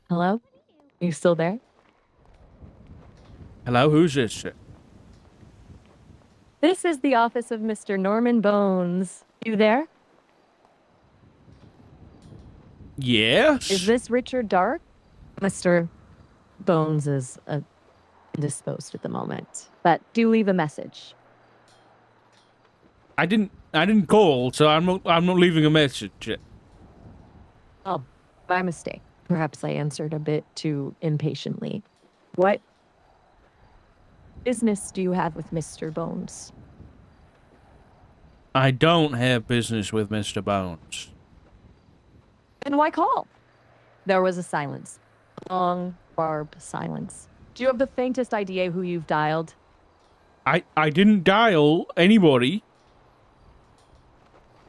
Hello? Are you still there? Hello, who's this? This is the office of Mr. Norman Bones. You there? Yes? Is this Richard Dark? Mr. Bones is indisposed at the moment, but do leave a message. I didn't call, so I'm not leaving a message. Oh, by mistake. Perhaps I answered a bit too impatiently. What business do you have with Mr. Bones? I don't have business with Mr. Bones. And why call? There was a silence. Long, barbed silence. Do you have the faintest idea who you've dialed? I didn't dial anybody.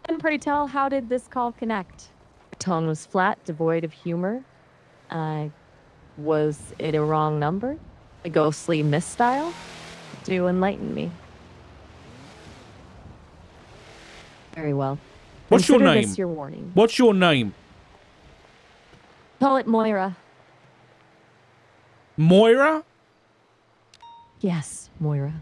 And pray tell, how did this call connect? Her tone was flat, devoid of humor. Was it a wrong number? A ghostly misdial? Do enlighten me. Very well. What's your Consider name? this your warning. What's your name? Call it Moira. Moira? Yes, Moira.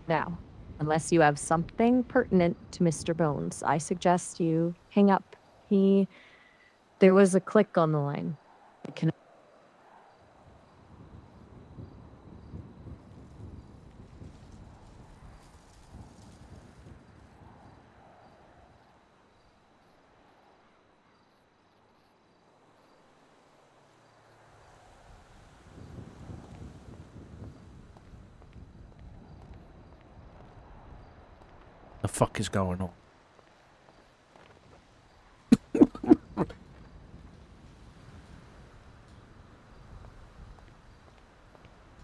Now, unless you have something pertinent to Mr. Bones, I suggest you hang up. There was a click on the line. The fuck is going on?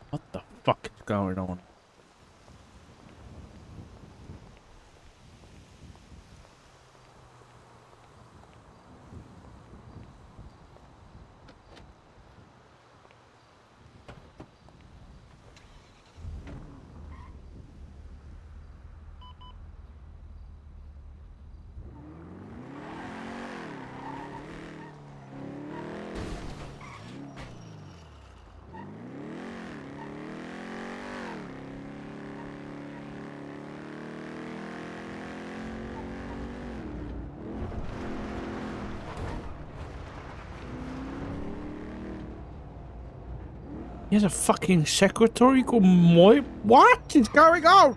What the fuck is going on? He has a fucking secretary called Moira? What is going on?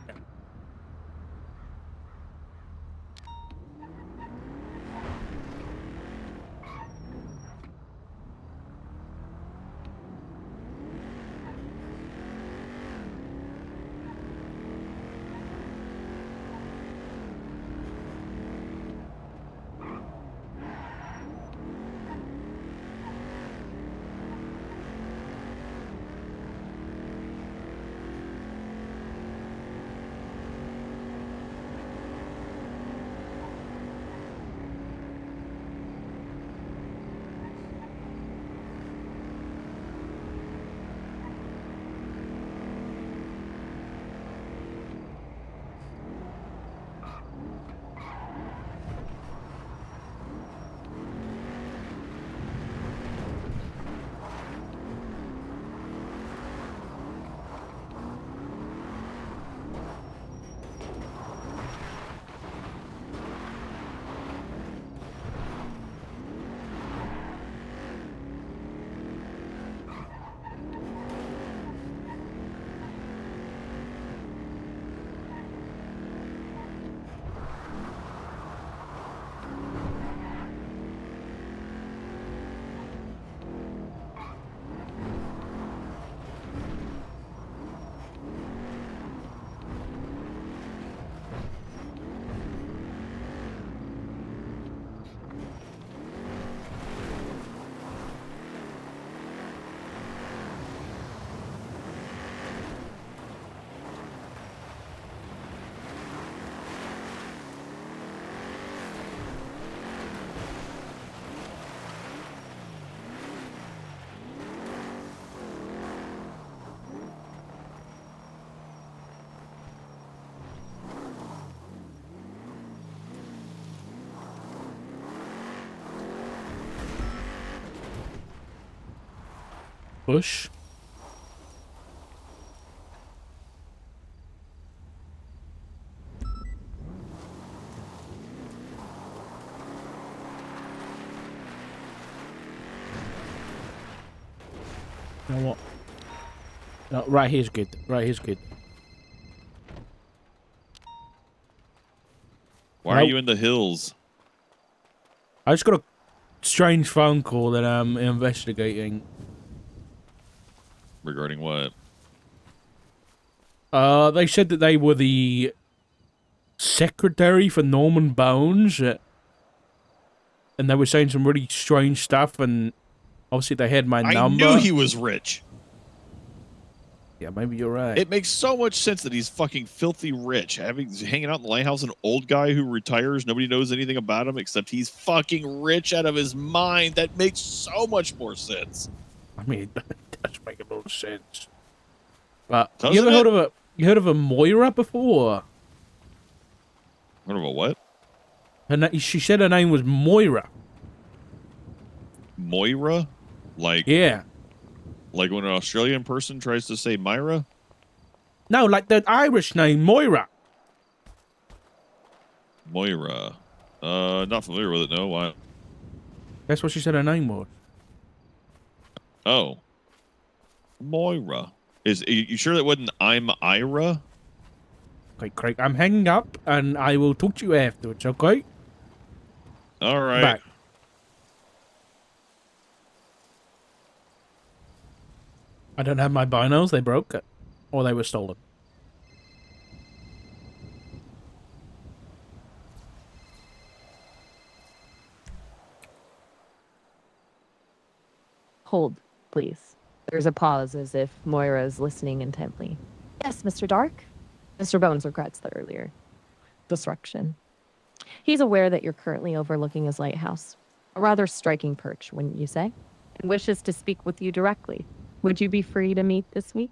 bush. You know what? No, right here's good. Right here's good. Why are you in the hills? I just got a strange phone call that I'm investigating. Regarding what? They said that they were the secretary for Norman Bones, and they were saying some really strange stuff, and obviously they had my I number. knew he was rich. Yeah, maybe you're right. It makes so much sense that he's fucking filthy rich. Hanging out in the lighthouse, an old guy who retires, nobody knows anything about him except he's fucking rich out of his mind. That makes so much more sense. I mean, it does make a lot of sense. But you Doesn't ever it? heard of a Moira before? Heard of a what? She said her name was Moira. Moira? Like Yeah. when an Australian person tries to say Myra? No, like the Irish name, Moira. Moira. Not familiar with it, no. Why? That's what she said her name was. Oh. Moira. You sure that wasn't I'm Ira? Okay, Craig, I'm hanging up, and I will talk to you afterwards, okay? All right. Bye. I don't have my binos. They broke, or they were stolen. Hold, please. There's a pause as if Moira is listening intently. Yes, Mr. Dark? Mr. Bones regrets the earlier disruption. He's aware that you're currently overlooking his lighthouse. A rather striking perch, wouldn't you say? And wishes to speak with you directly. Would you be free to meet this week?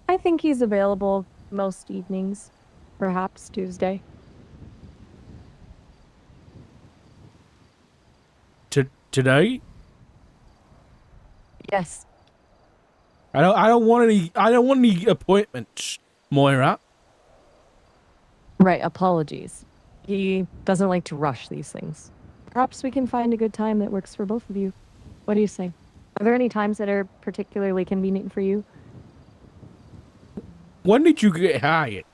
I think he's available most evenings, perhaps Tuesday. Today? Yes. I don't want any appointments, Moira. Right, apologies. He doesn't like to rush these things. Perhaps we can find a good time that works for both of you. What do you say? Are there any times that are particularly convenient for you? When did you get hired?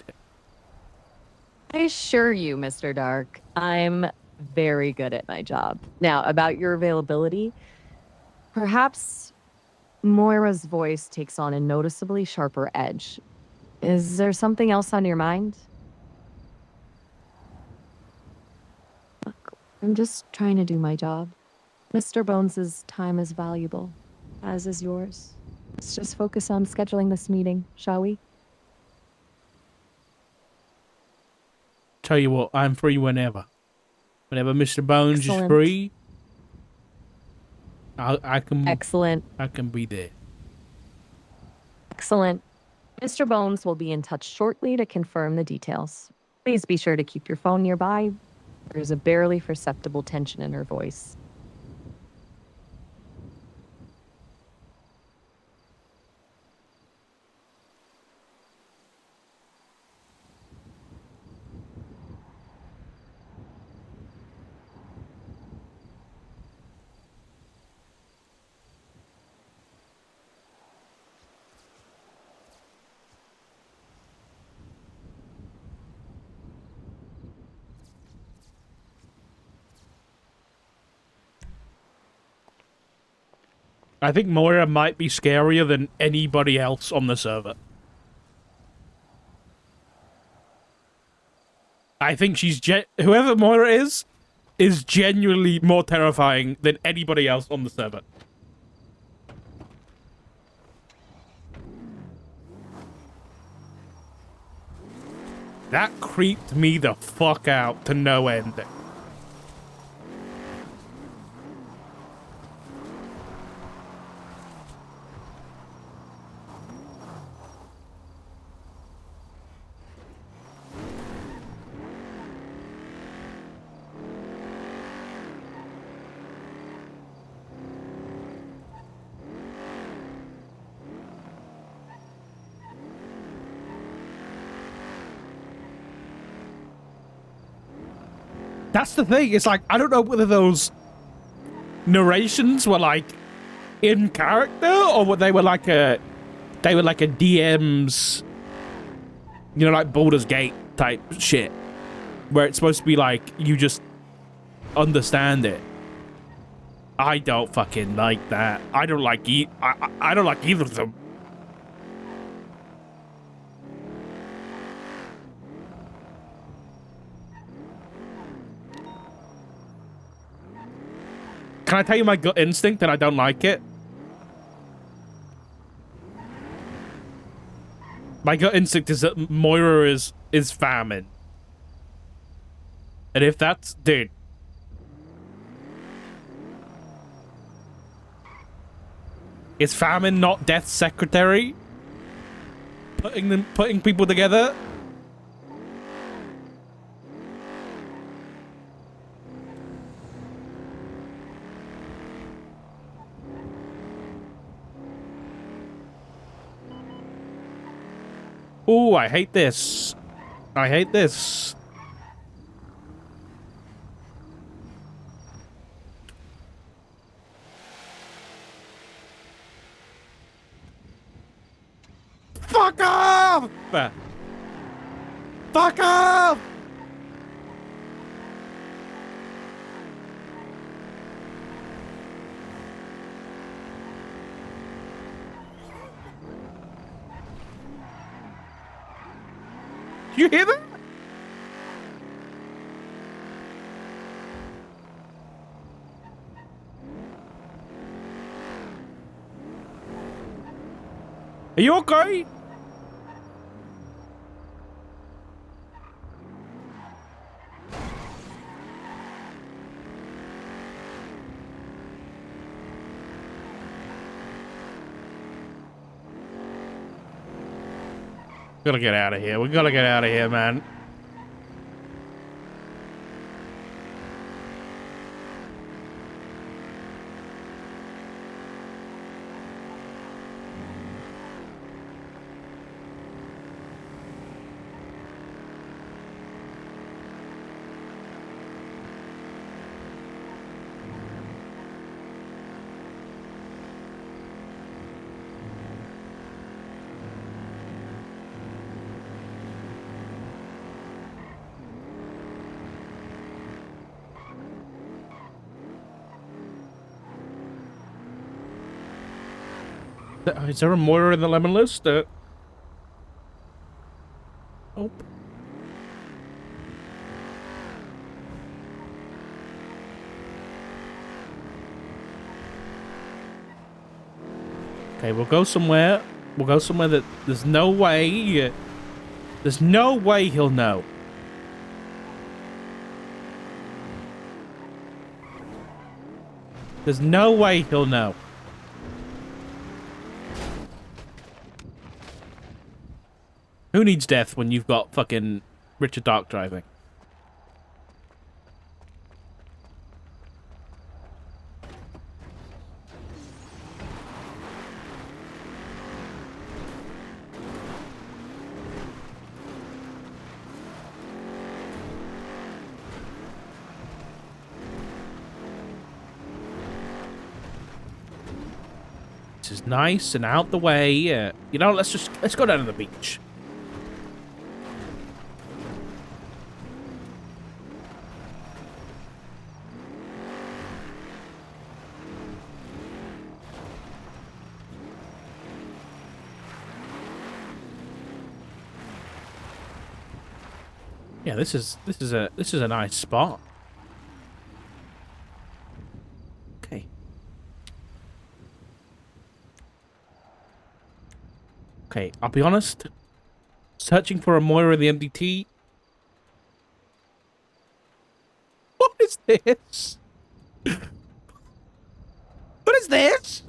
I assure you, Mr. Dark, I'm very good at my job. Now, about your availability, perhaps Moira's voice takes on a noticeably sharper edge. Is there something else on your mind? Look, I'm just trying to do my job. Mr. Bones's time is valuable, as is yours. Let's just focus on scheduling this meeting, shall we? Tell you what, I'm free whenever. Whenever Mr. Bones Excellent. is free, I can Excellent. I can be there. Excellent. Mr. Bones will be in touch shortly to confirm the details. Please be sure to keep your phone nearby. There's a barely perceptible tension in her voice. I think Moira might be scarier than anybody else on the server. I think whoever Moira is genuinely more terrifying than anybody else on the server. That creeped me the fuck out to no end. That's the thing. It's like, I don't know whether those narrations were like in character or whether they were like a DM's, you know, like Baldur's Gate type shit, where it's supposed to be like you just understand it. I don't fucking like that. I don't like I don't like either of them. Can I tell you my gut instinct that I don't like it? My gut instinct is that Moira is famine. And if that's... Dude. Is famine not Death's secretary? Putting people together? Ooh, I hate this. I hate this. Fuck off! Fuck off! You hear that? Are you okay? Gotta get out of here. We gotta get out of here, man. Is there a Moira in the lemon list? Oh. Okay, we'll go somewhere. We'll go somewhere that there's no way. There's no way he'll know. There's no way he'll know. Who needs death when you've got fucking Richard Dark driving? This is nice and out the way. You know, let's go down to the beach. Yeah, this is a nice spot. Okay. Okay, I'll be honest. Searching for a Moira in the MDT. What is this? What is this?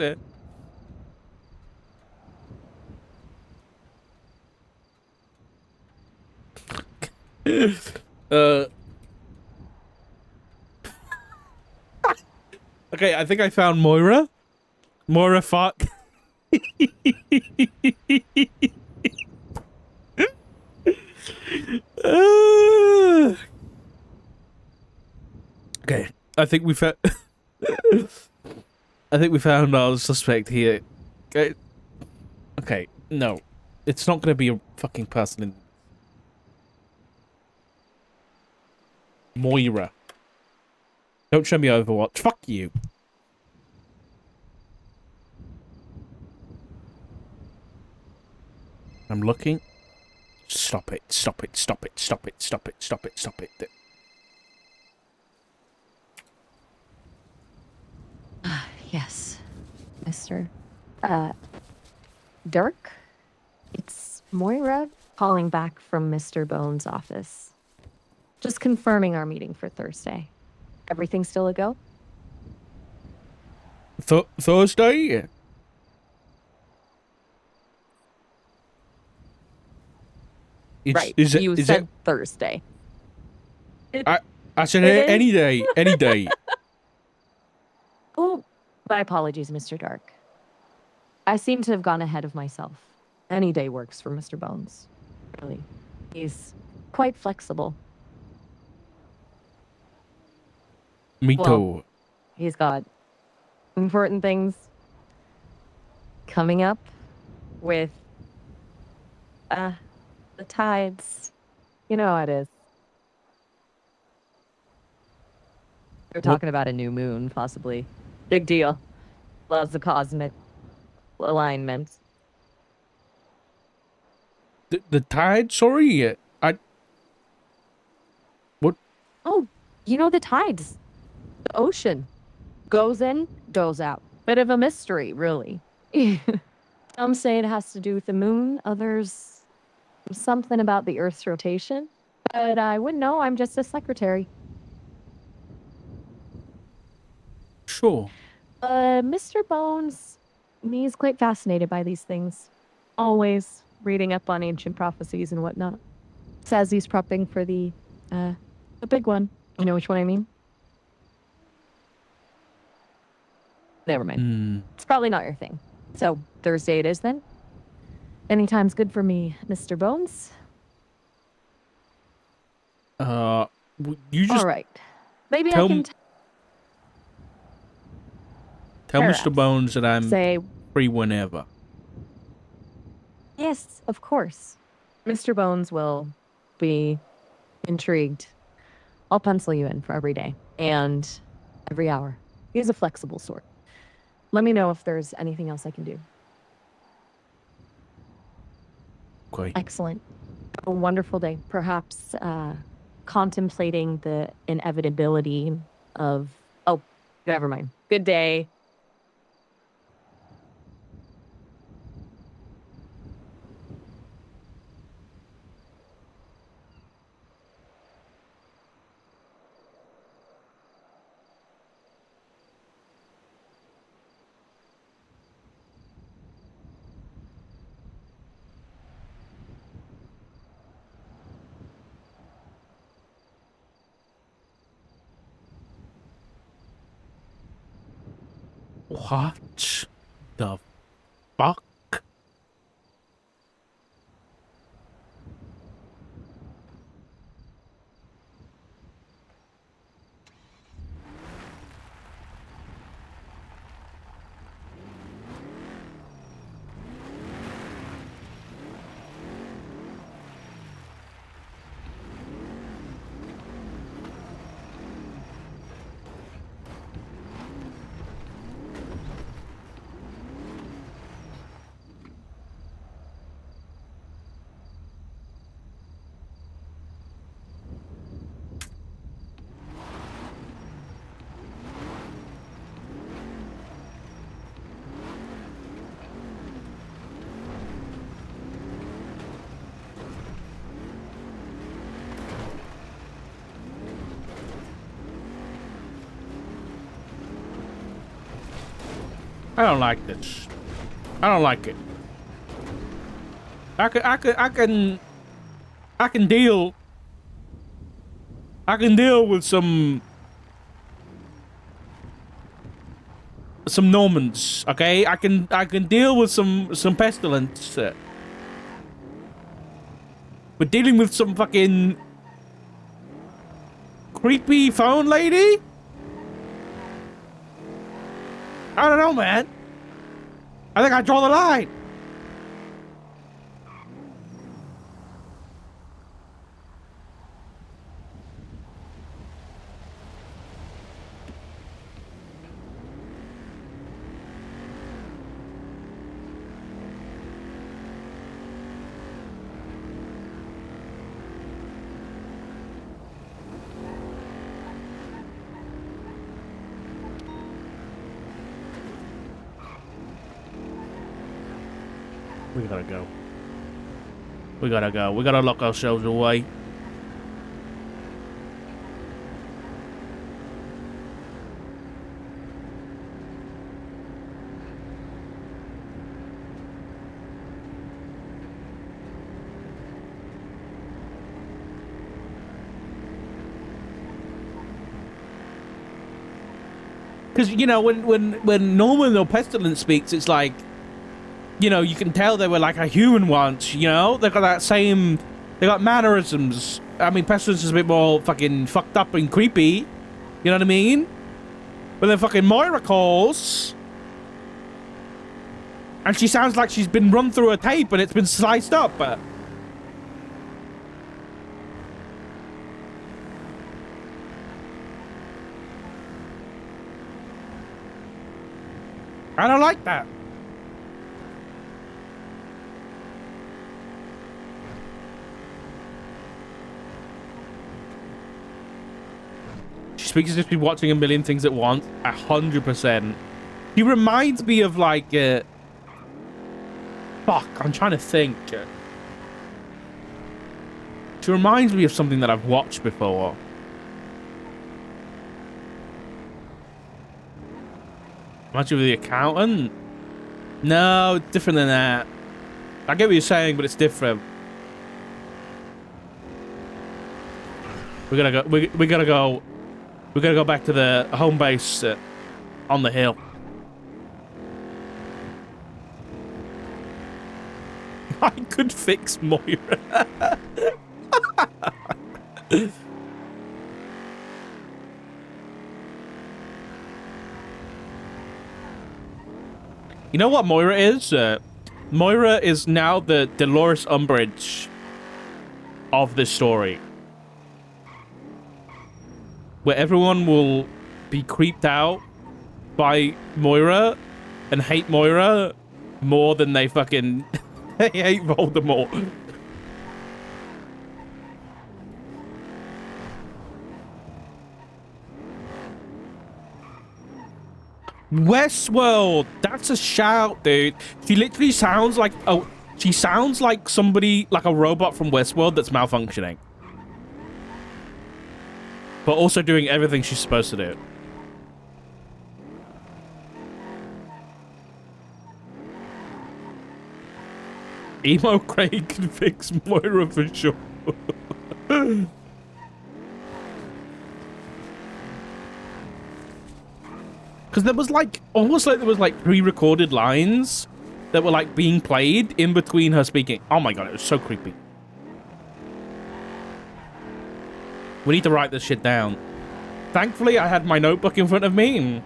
Okay, I think I found Moira. Moira, fuck. I think we found. I think we found our suspect here. Okay, no, it's not gonna be a fucking person in Moira. Don't show me Overwatch. Fuck you. I'm looking. Stop it. Stop it. Stop it. Stop it. Stop it. Stop it. Stop it. Yes, Mr. Dirk? It's Moira calling back from Mr. Bones' office. Just confirming our meeting for Thursday. Everything still a go? Thursday? Right. Is You it? said Thursday. I said It any is? day. Any day. Oh, my apologies, Mr. Dark. I seem to have gone ahead of myself. Any day works for Mr. Bones. Really. He's quite flexible. Me Well, too. He's got important things coming up with the tides. You know how it is. They're talking about a new moon, possibly. Big deal. Loves the cosmic alignments. The tide? Sorry. What? Oh, you know the tides. The ocean goes in, goes out. Bit of a mystery, really. Some say it has to do with the moon, others something about the Earth's rotation. But I wouldn't know, I'm just a secretary. Sure. Mr. Bones, he's quite fascinated by these things. Always reading up on ancient prophecies and whatnot. Says he's prepping for the big one. You know which one I mean? Never mind. It's probably not your thing. So, Thursday it is then? Anytime's good for me, Mr. Bones. You just All right. Maybe tell I can tell Mr. perhaps Bones that I'm say, free whenever. yes, of course. Mr. Bones will be intrigued. I'll pencil you in for every day and every hour. He's a flexible sort. Let me know if there's anything else I can do. Okay. Excellent. Have a wonderful day. Perhaps contemplating the inevitability of... Oh, never mind. Good day. What the fuck? I don't like this. I don't like it. I can deal with some Normans, okay? I can deal with some pestilence. But dealing with some fucking creepy phone lady? I don't know, man. I think I draw the line. We gotta go. We gotta go. We gotta lock ourselves away. Because, you know, when Norman or Pestilence speaks, it's like, you know, you can tell they were like a human once, you know? They got that same... They got mannerisms. I mean, Pestilence is a bit more fucking fucked up and creepy. You know what I mean? But then fucking Moira calls... And she sounds like she's been run through a tape and it's been sliced up. I don't like that. She speaks as if she's watching a million things at once. 100%. He reminds me of like... Fuck, I'm trying to think. She reminds me of something that I've watched before. Reminds you of The Accountant? No, it's different than that. I get what you're saying, but it's different. We gotta go. We gotta go. We gotta go back to the home base on the hill. I could fix Moira. You know what Moira is? Moira is now the Dolores Umbridge of this story. Where everyone will be creeped out by Moira and hate Moira more than they fucking hate Voldemort. Westworld, that's a shout, dude. She literally sounds like she sounds like somebody, like a robot from Westworld that's malfunctioning, but also doing everything she's supposed to do. Emo Craig can fix Moira for sure. Because there was like, almost like there was like pre-recorded lines that were like being played in between her speaking. Oh my god, it was so creepy. We need to write this shit down. Thankfully, I had my notebook in front of me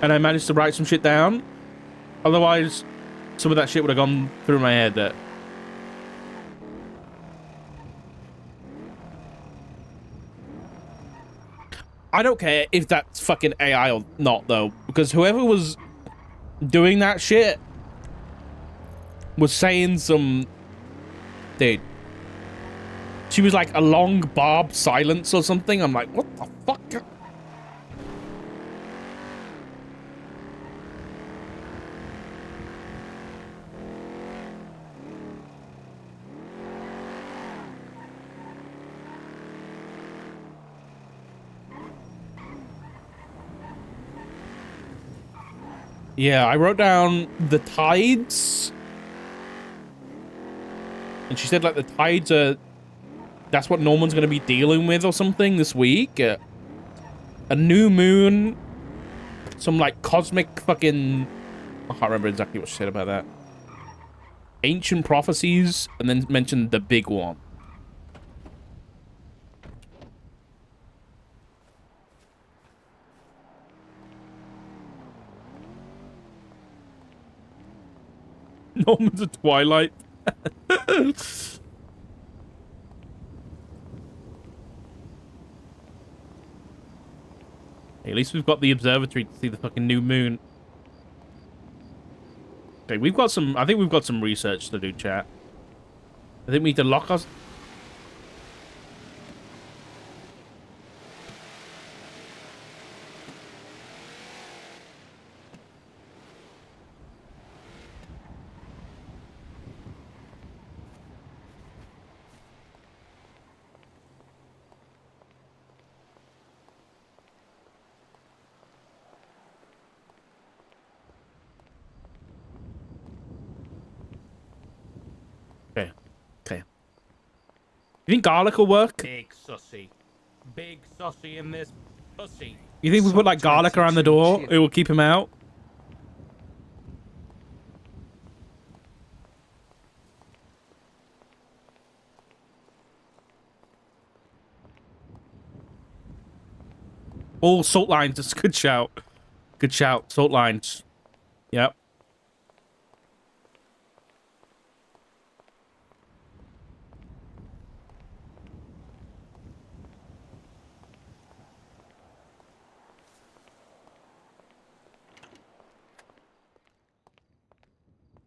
and I managed to write some shit down. Otherwise, some of that shit would have gone through my head. I don't care if that's fucking AI or not, though, because whoever was doing that shit was saying some... Dude. She was like a long barbed silence or something. I'm like, what the fuck? Yeah, I wrote down the tides. And she said, like, the tides are... That's what Norman's going to be dealing with or something this week. A new moon. Some, like, cosmic fucking... I can't remember exactly what she said about that. Ancient prophecies. And then mentioned the big one. Moments of twilight. Hey, at least we've got the observatory to see the fucking new moon. Okay, we've got some... I think we've got some research to do, chat. I think we need to lock us... Okay. Okay. You think garlic will work? Big sussy. Big sussy in this pussy. You think we put, like, garlic around the door? It will keep him out? All salt lines. That's a good shout. Good shout. Salt lines. Yep.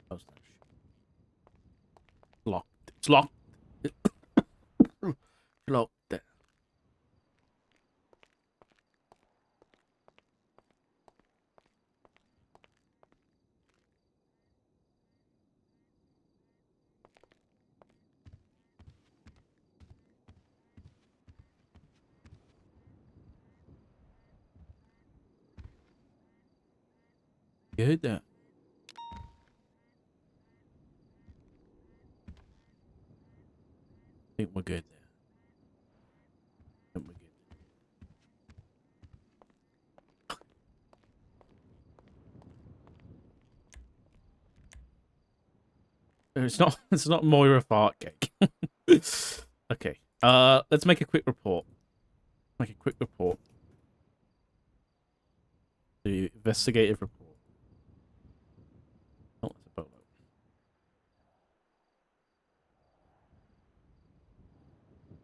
Close that shit. Locked. It's locked. Locked. Good. I think we're good there. I think we're good. It's not Moira fart cake. Okay. Let's make a quick report. Make a quick report. The investigative report. Oh, that's a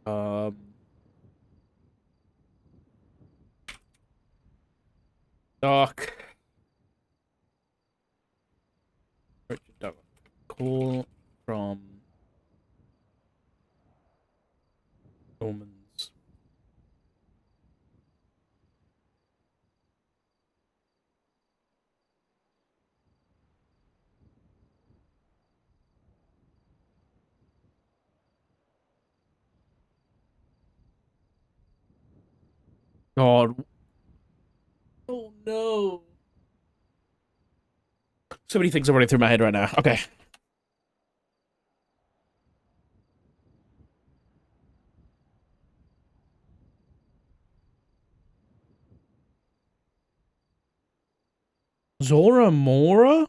bolo. Doc. Richard Doc. Call from Norman's. God. Oh no. So many things are running through my head right now. Okay. Zora Mora?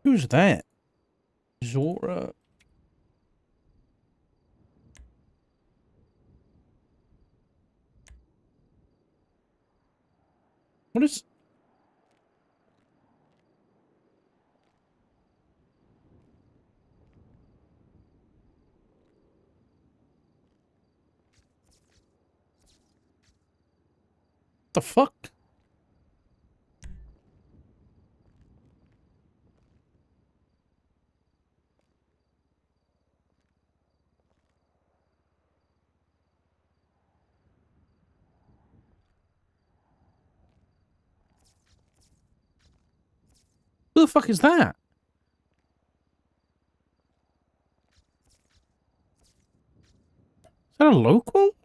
Who's that? Zora. What is... the fuck? Who the fuck is that? Is that a local?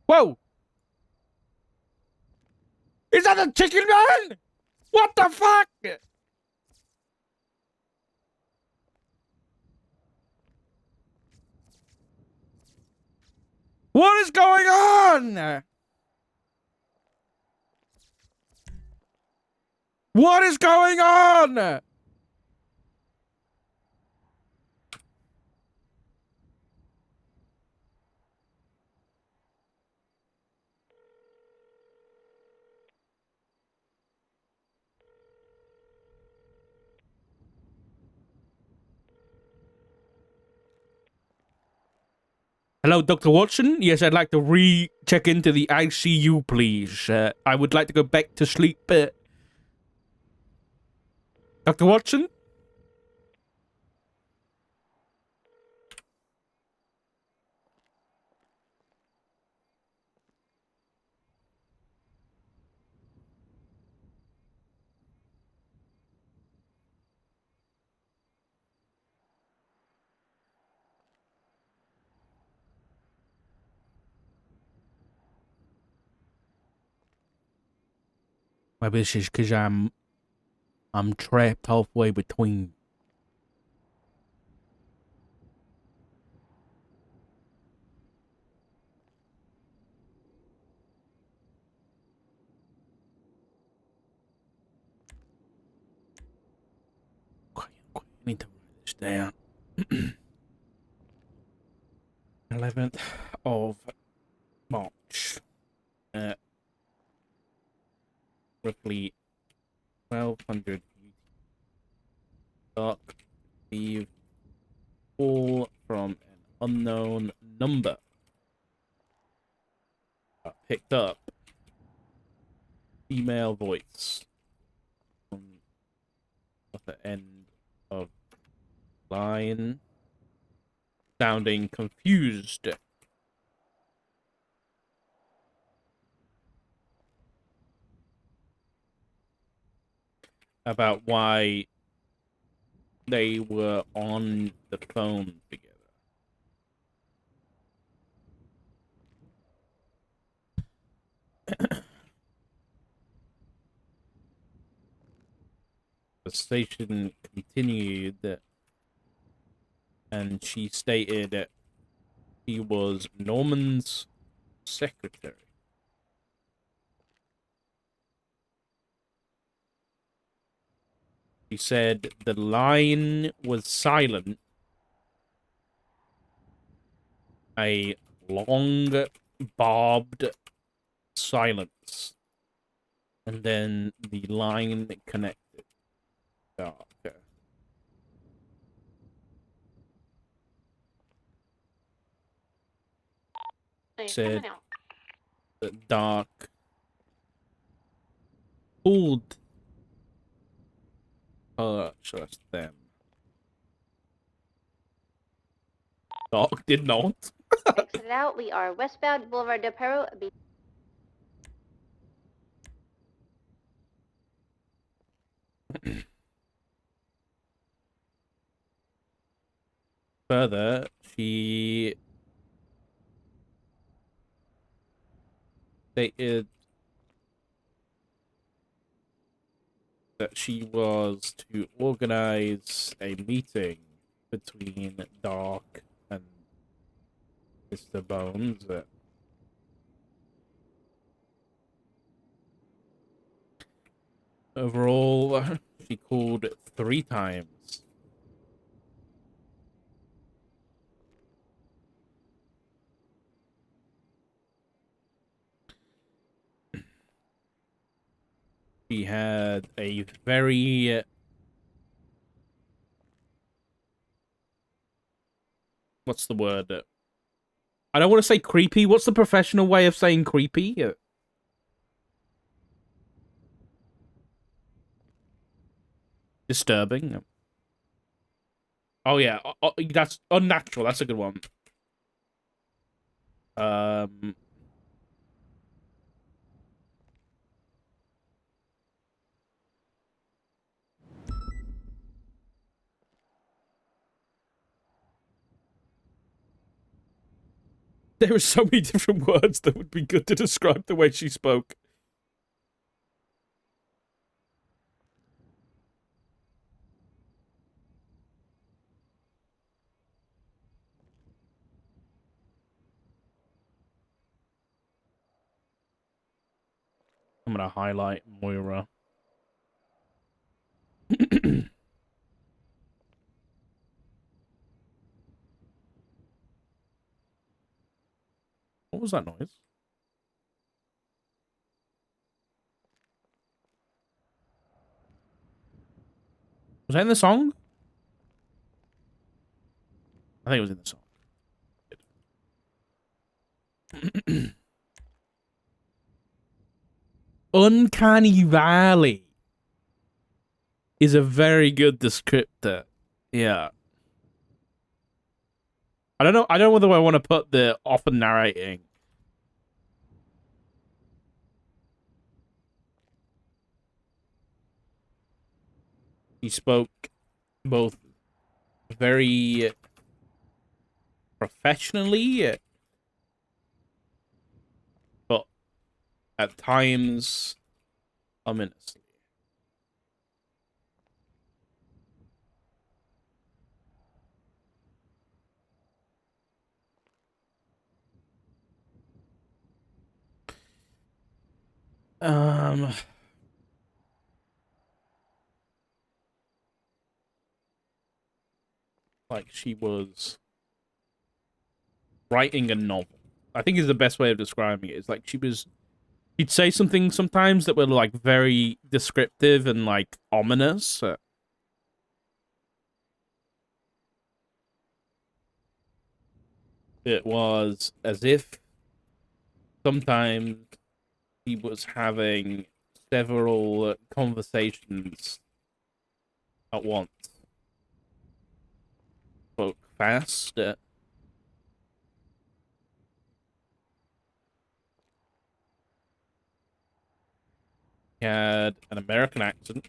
Whoa! Is that a chicken man? What the fuck? What is going on? What is going on? Hello, Dr. Watson? Yes, I'd like to re-check into the ICU, please. I would like to go back to sleep. Dr. Watson? Maybe this is because I'm trapped halfway between. Okay, I need to write this down. 11th of March. Roughly 1200 dark leave all from an unknown number. Picked up female voice from the end of line, sounding confused about why they were on the phone together. The station continued, and she stated he was Norman's secretary. She said the line was silent. A long, barbed silence. And then the line connected. Oh, okay. Said that Dark pulled her, trust them. Dark did not. Exit out. We are westbound Boulevard de Perro. Further, she stated that she was to organize a meeting between Dark and Mr. Bones. Overall, she called 3 times. She had a very... what's the word? I don't want to say creepy. What's the professional way of saying creepy? Disturbing. Oh yeah, that's unnatural. That's a good one. There are so many different words that would be good to describe the way she spoke. I'm gonna highlight Moira. What was that noise? Was that in the song? I think it was in the song. Uncanny Valley is a very good descriptor. Yeah. I don't know whether I want to put the often narrating. He spoke both very professionally, but at times ominously. Like she was writing a novel. I think is the best way of describing it. It's like she'd say something sometimes that were like very descriptive and like ominous. It was as if sometimes he was having several conversations at once. Spoke fast. He had an American accent.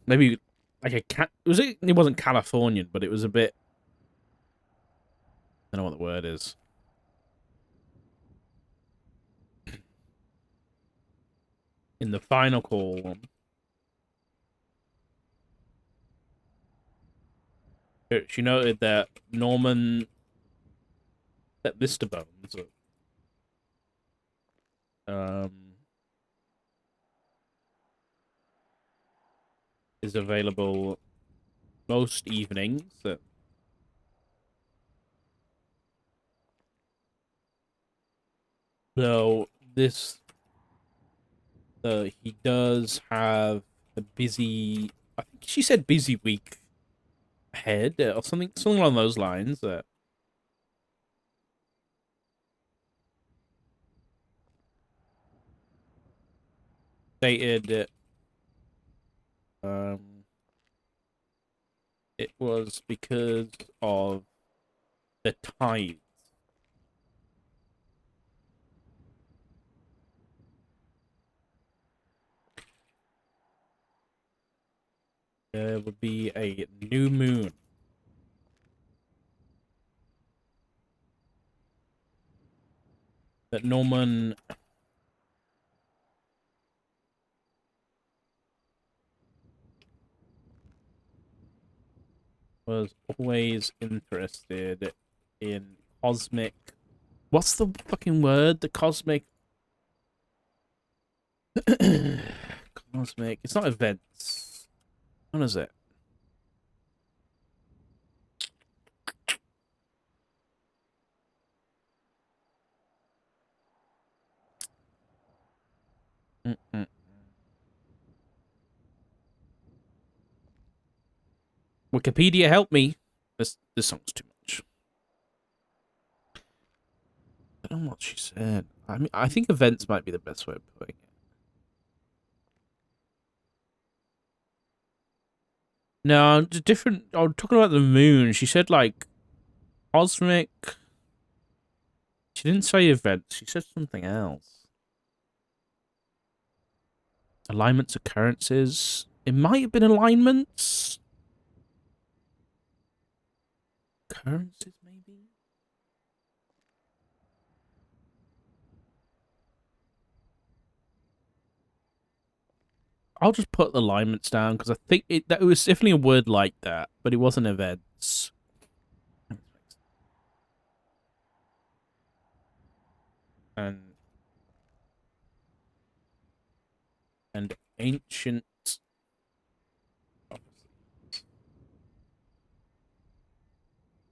Maybe like a cat. It wasn't Californian, but it was a bit. I don't know what the word is. In the final call, she noted that Mr. Bones, um, is available most evenings. So he does have a busy. I think she said busy week ahead or something along those lines. Stated um, it was because of the tides. There would be a new moon. That Norman was always interested in cosmic. What's the fucking word? The cosmic. Cosmic. It's not events. What is it? Mm-mm. Wikipedia, help me. This song's too much. I don't know what she said. I mean, I think events might be the best way of putting it. No, different. I'm talking about the moon. She said like cosmic. She didn't say events. She said something else. Alignments, occurrences. It might have been alignments. Occurrences, maybe. I'll just put alignments down because I think that it was definitely a word like that, but it wasn't events. And ancient,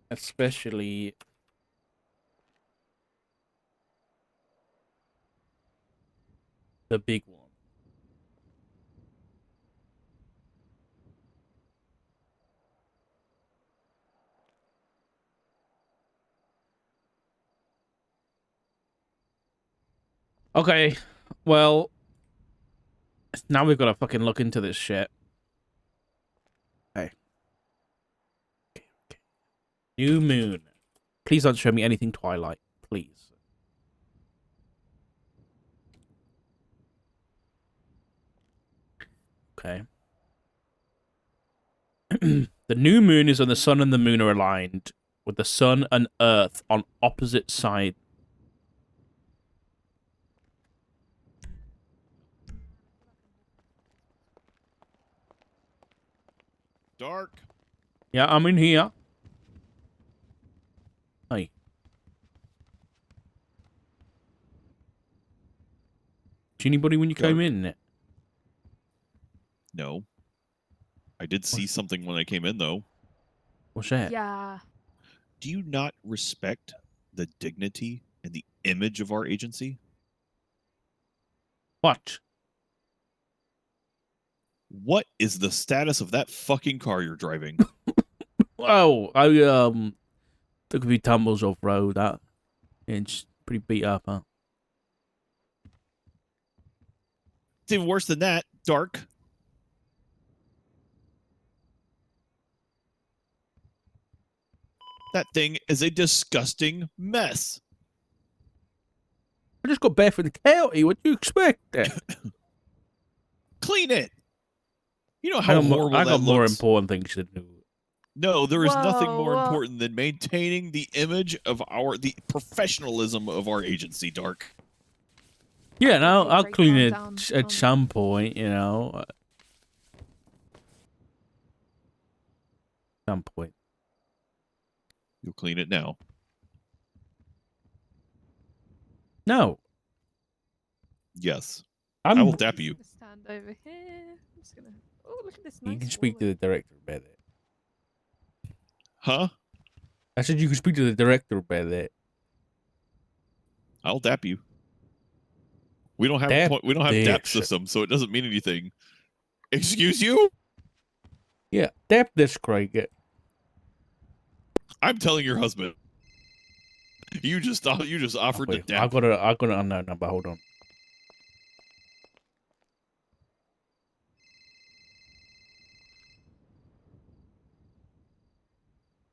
especially the big one. Okay, well, now we've got to fucking look into this shit. Okay. New moon. Please don't show me anything Twilight, please. Okay. The new moon is when the sun and the moon are aligned, with the sun and earth on opposite sides. Dark. Yeah, I'm in here. Hey. Did anybody when you Dark. came in? No. I did see something when I came in, though. What's that? Yeah. Do you not respect the dignity and the image of our agency? What? What is the status of that fucking car you're driving? Oh, I took a few tumbles off road. It's pretty beat up, huh? It's even worse than that, Dark. That thing is a disgusting mess. I just got back from the county. What do you expect? Clean it. You know how horrible I that got more looks? important things to do. No, there is nothing more Whoa. important than maintaining the image of the professionalism of our agency, Dark. Yeah, no, Okay, I'll break clean down, it down, at down. some point, you know. Some point. You'll clean it now. No, Yes. I'm. I will dap you. Just gonna stand over here. I'm just gonna. Oh, look at this You nice can speak to wall. the director about it. Huh? I said you can speak to the director about that. I'll dap you. We don't have Dap we don't have DAP this. system, so it doesn't mean anything. Excuse you? Yeah, dap this, Craig. I'm telling your husband. You just offered to Wait, dap. I got an unknown number. Hold on.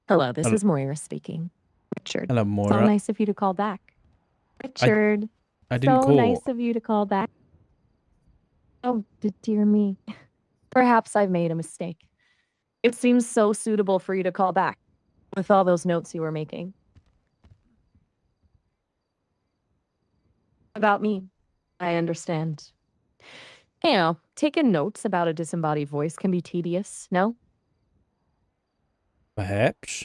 Hello, this Hello. is Moira speaking. Richard. Hello, So Moira. nice of you to call back. Richard. I didn't so call. nice of you to call back. Oh, dear me. Perhaps I've made a mistake. It seems so suitable for you to call back with all those notes you were making. About me. I understand. You know, taking notes about a disembodied voice can be tedious, no? Perhaps.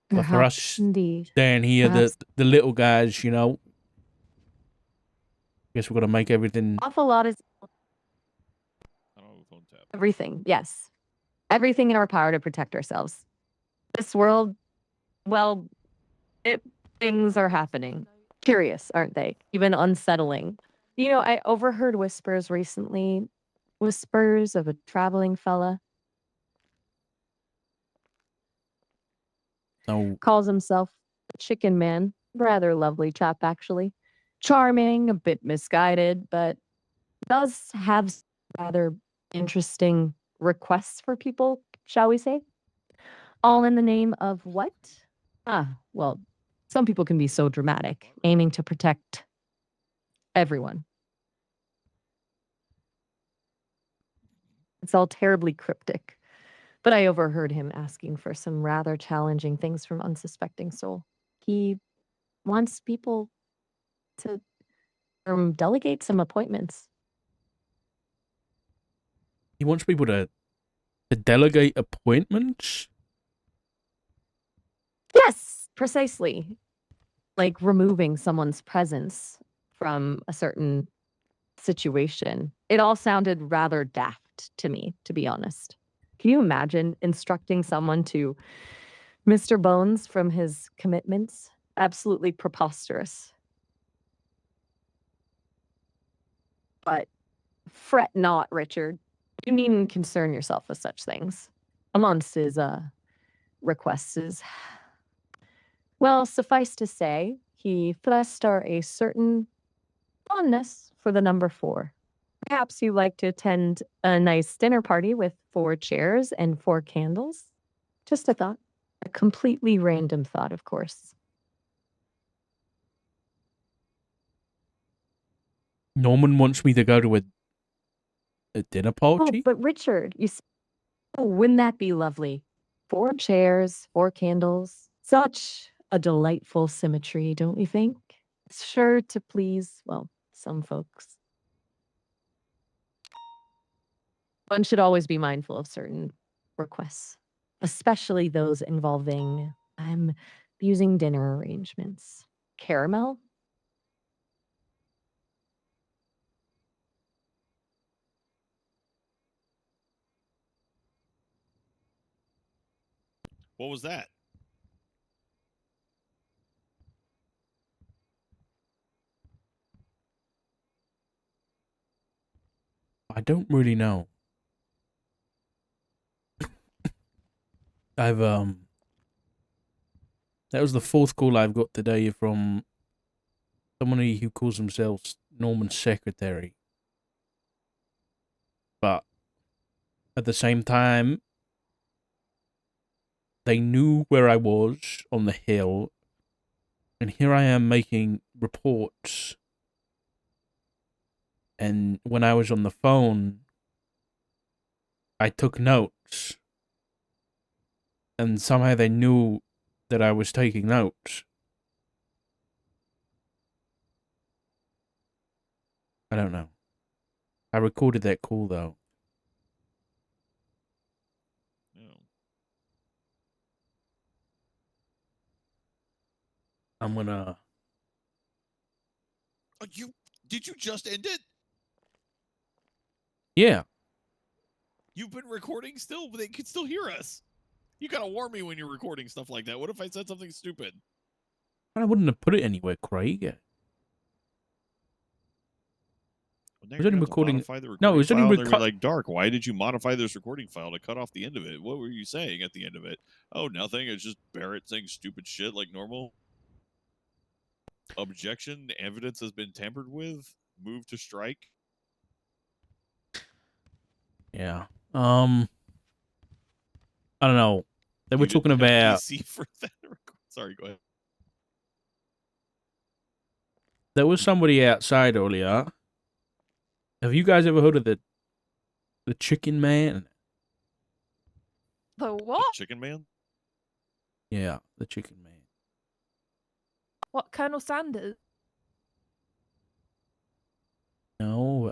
But for Perhaps us indeed. down here, Perhaps. the little guys, you know, guess we're gonna make everything. Awful lot is I don't have a phone tap. everything, yes. Everything in our power to protect ourselves. This world, well, things are happening. Curious, aren't they? Even unsettling. You know, I overheard whispers recently. Whispers of a traveling fella. No, Calls himself the Chicken Man. Rather lovely chap, actually. Charming, a bit misguided, but does have rather interesting requests for people, shall we say? All in the name of what? Well, some people can be so dramatic, aiming to protect everyone. It's all terribly cryptic. But I overheard him asking for some rather challenging things from unsuspecting soul. He wants people to delegate some appointments. he wants people to delegate appointments. Yes, precisely. Like removing someone's presence from a certain situation. It all sounded rather daft to me, to be honest. Can you imagine instructing someone to Mr. Bones from his commitments? Absolutely preposterous. But fret not, Richard. You needn't concern yourself with such things. Amongst his requests is, well, suffice to say, he fester a certain Fondness for the number 4. Perhaps you like to attend a nice dinner party with 4 chairs and 4 candles? Just a thought. A completely random thought, of course. Norman wants me to go to a dinner Oh, party? but Richard, oh, wouldn't that be lovely? 4 chairs, 4 candles. Such a delightful symmetry, don't you think? It's sure to please, well, some folks. One should always be mindful of certain requests, especially those involving, I'm using dinner arrangements. Caramel? What was that? I don't really know. I've that was the 4th call I've got today from somebody who calls themselves Norman's secretary. But at the same time, they knew where I was on the hill, and here I am making reports. And when I was on the phone, I took notes, and somehow they knew that I was taking notes. I don't know. I recorded that call, though. No. I'm gonna... Did you just end it? Yeah. You've been recording still, but they can still hear us. You gotta warn me when you're recording stuff like that. What if I said something stupid? I wouldn't have put it anywhere, Craig. Well, It now was you're only gonna have to recording... modify the No, it recording was only file, and they're gonna be like, Dark, why did you modify this recording file to cut off the end of it? What were you saying at the end of it? Oh, nothing. It's just Barrett saying stupid shit like normal. Objection. Evidence has been tampered with. Move to strike. Yeah. I don't know. They were You didn't talking have a about... PC for that. Sorry, go ahead. There was somebody outside earlier. Have you guys ever heard of the Chicken Man? The The what? Chicken Man? Yeah, the Chicken Man. What, Colonel Sanders? No,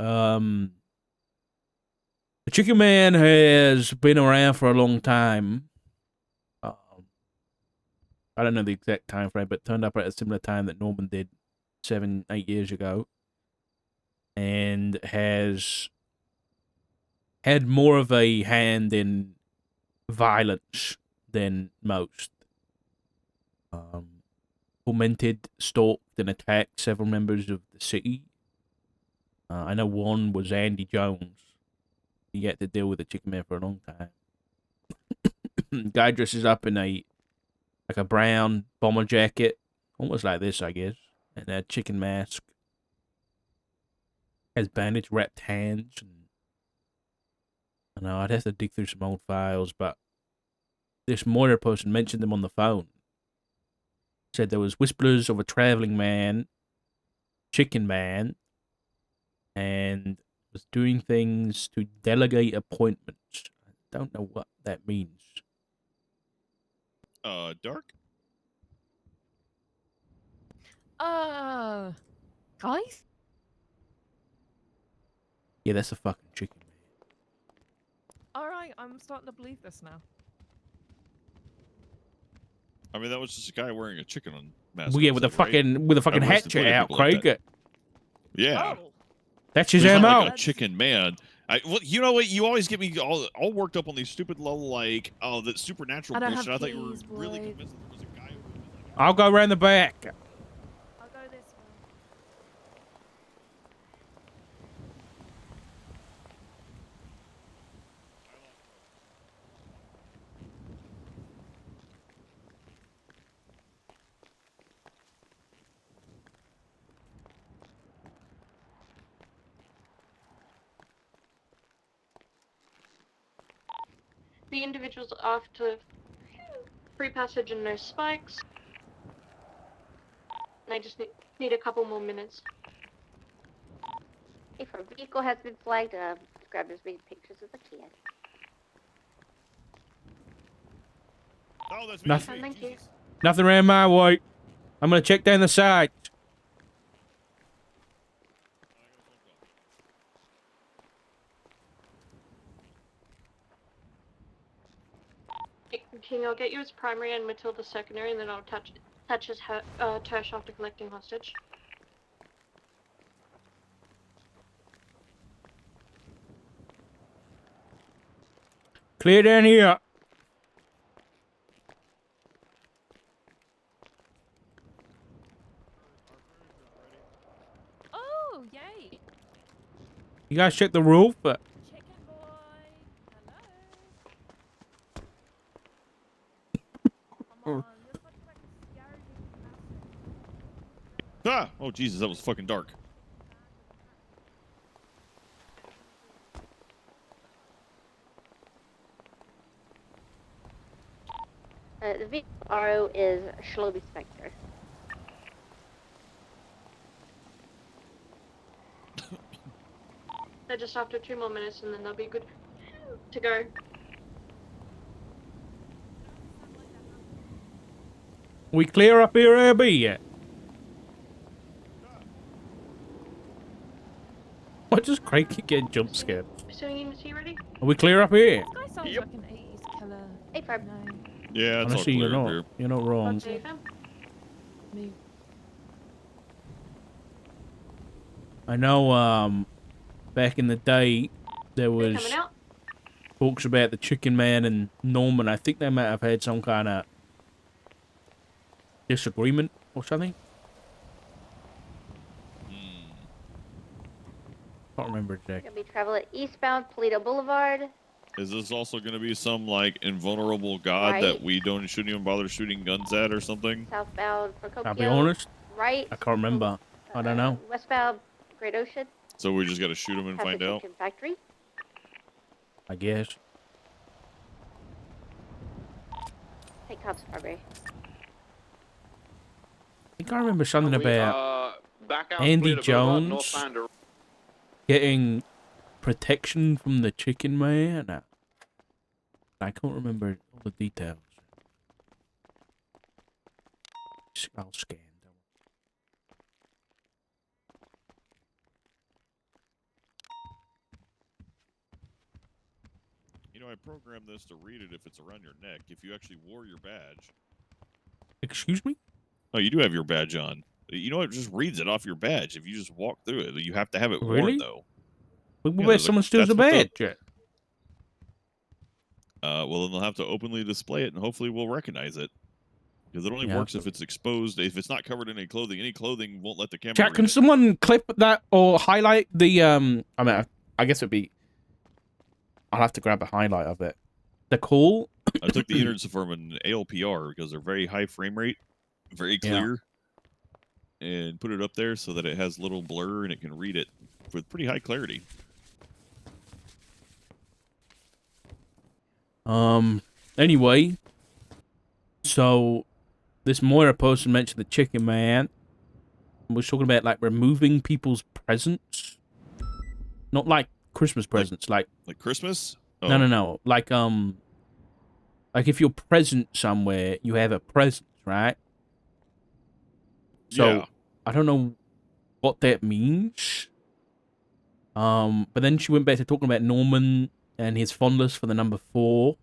the Chicken Man has been around for a long time. I don't know the exact time frame, but turned up at a similar time that Norman did 7-8 years ago, and has had more of a hand in violence than most. Tormented, stalked, and attacked several members of the city. I know one was Andy Jones. He had to deal with the Chicken Man for a long time. Guy dresses up in a brown bomber jacket, almost like this, I guess, and a chicken mask. Has bandage wrapped hands. And I know I'd have to dig through some old files, but this Moira person mentioned them on the phone. Said there was whispers of a traveling man, Chicken Man, and was doing things to delegate appointments. I don't know what that means. Dark? Guys? Yeah, that's a fucking Chicken Man. Alright, I'm starting to believe this now. I mean, that was just a guy wearing a chicken mask. Well, yeah, with a fucking hatchet out, Craig. Like yeah. Oh. That's his He's not MO. like a chicken man. Well, you know what? You always get me all worked up on these stupid little, like, oh, the supernatural I don't bullshit. have I thought you keys, were really boy. convinced that there was a guy who was like, I'll go around the back. I'll go this way. The individual's off to free passage and no spikes. And I just need a couple more minutes. If our vehicle has been flagged, grab as many pictures as I can. Oh, that's me. Nothing. Hey, Thank you. Jesus. Nothing around my way. I'm gonna check down the side. King, I'll get you as primary and Matilda secondary, and then I'll touch his Tersh after collecting hostage. Clear down here. Oh, yay. You guys check the roof, but Chicken boy. Hello. Come on. You're looking like a scary bastard. Ah! Oh, Jesus, that was fucking dark. The vehicle RO is Shloby Spectre. They're just after 2 more minutes, and then they'll be good to go. we clear up here, AB yet? Why does Craig keep getting jump scared? Pursuing units, are you ready? Are we clear up here? This guy sounds Yep. like an 80s killer. Hey, Farb. No. Yeah, it's Honestly, all you're clear not. here. You're not wrong. Okay, fam. Move. I know. Back in the day, there They're was coming out. talks about the Chicken Man and Norman. I think they might have had some kind of disagreement or something. Can't remember exactly. Gonna be traveling eastbound Toledo Boulevard. Is this also going to be some like invulnerable god Right. that we shouldn't even bother shooting guns at or something? Southbound Procopio. I'll be honest, Right. I can't remember. I don't know. Westbound Great Ocean. So we just got to shoot him and Past find the out. Chicken Factory. I guess. Take cops, Farbury. I think I remember something about Back out Andy Toledo Boulevard, Jones northbound. getting protection from the Chicken Man. I can't remember all the details. I'll scan. You know, I programmed this to read it if it's around your neck. If you actually wore your badge. Excuse me? Oh, you do have your badge on. You know, it just reads it off your badge if you just walk through it. You have to have it Really? worn, though. What Yeah, about like, someone steals a that's what the- badge? Well, then they'll have to openly display it, and hopefully we'll recognize it. Because it only Yeah. works if it's exposed. If it's not covered in any clothing won't let the camera Chat, read can it. someone clip that or highlight the I mean, I guess it'd be. I'll have to grab a highlight of it. The call. I took the innards from an ALPR because they're very high frame rate, very Yeah. clear, and put it up there so that it has little blur and it can read it with pretty high clarity. Anyway, so this Moira person mentioned the Chicken Man. Was talking about like removing people's presents, not like Christmas presents, like Like Christmas? no, like if you're present somewhere, you have a present, right? So Yeah. I don't know what that means. But then she went back to talking about Norman and his fondness for the number 4.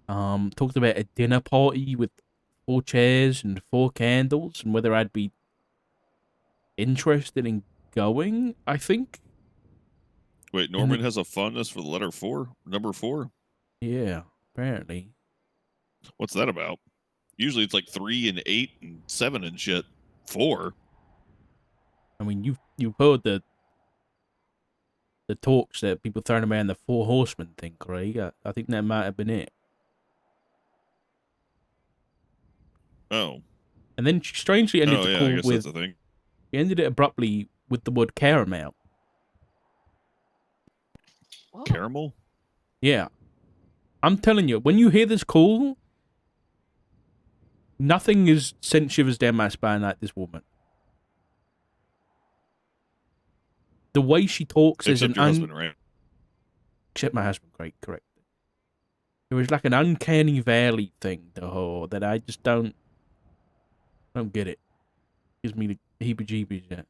Talked about a dinner party with 4 chairs and 4 candles and whether I'd be interested in going, I think. Wait, Norman has a fondness for the letter 4? Number 4? Yeah, apparently. What's that about? Usually it's like 3 and 8 and 7 and shit. 4? I mean, you've heard the talks that people throwing around the 4 horsemen thing, Craig. I think that might have been it. Oh. And then she strangely ended Oh, the yeah, I call guess with. that's the thing. She ended it abruptly with the word caramel. Caramel? Yeah. I'm telling you, when you hear this call, nothing is sent shivers down my spine like this woman. The way she talks is Except your husband, right? Except my husband, great, correct. There was like an uncanny valley thing to her that I just don't get it. Gives me the heebie-jeebies. Yeah.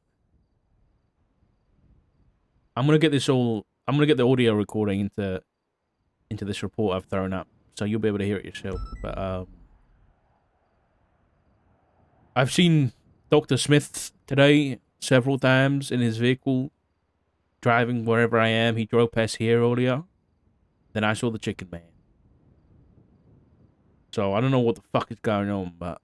I'm gonna get the audio recording into this report I've thrown up, so you'll be able to hear it yourself. But I've seen Dr. Smith today several times in his vehicle, driving wherever I am. He drove past here earlier. Then I saw the chicken man. So I don't know what the fuck is going on, but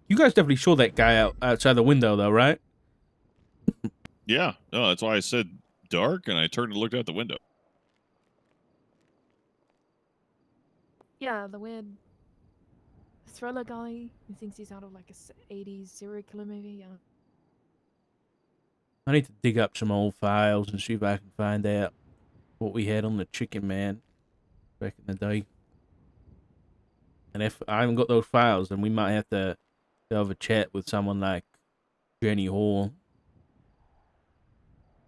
you guys definitely saw that guy outside the window, though, right? Yeah. No, that's why I said dark, and I turned and looked out the window. Yeah, the weird thriller guy who thinks he's out of like a 80s serial killer movie. Yeah. I need to dig up some old files and see if I can find out what we had on the chicken man back in the day. And if I haven't got those files, then we might have to have a chat with someone like Jenny Hall.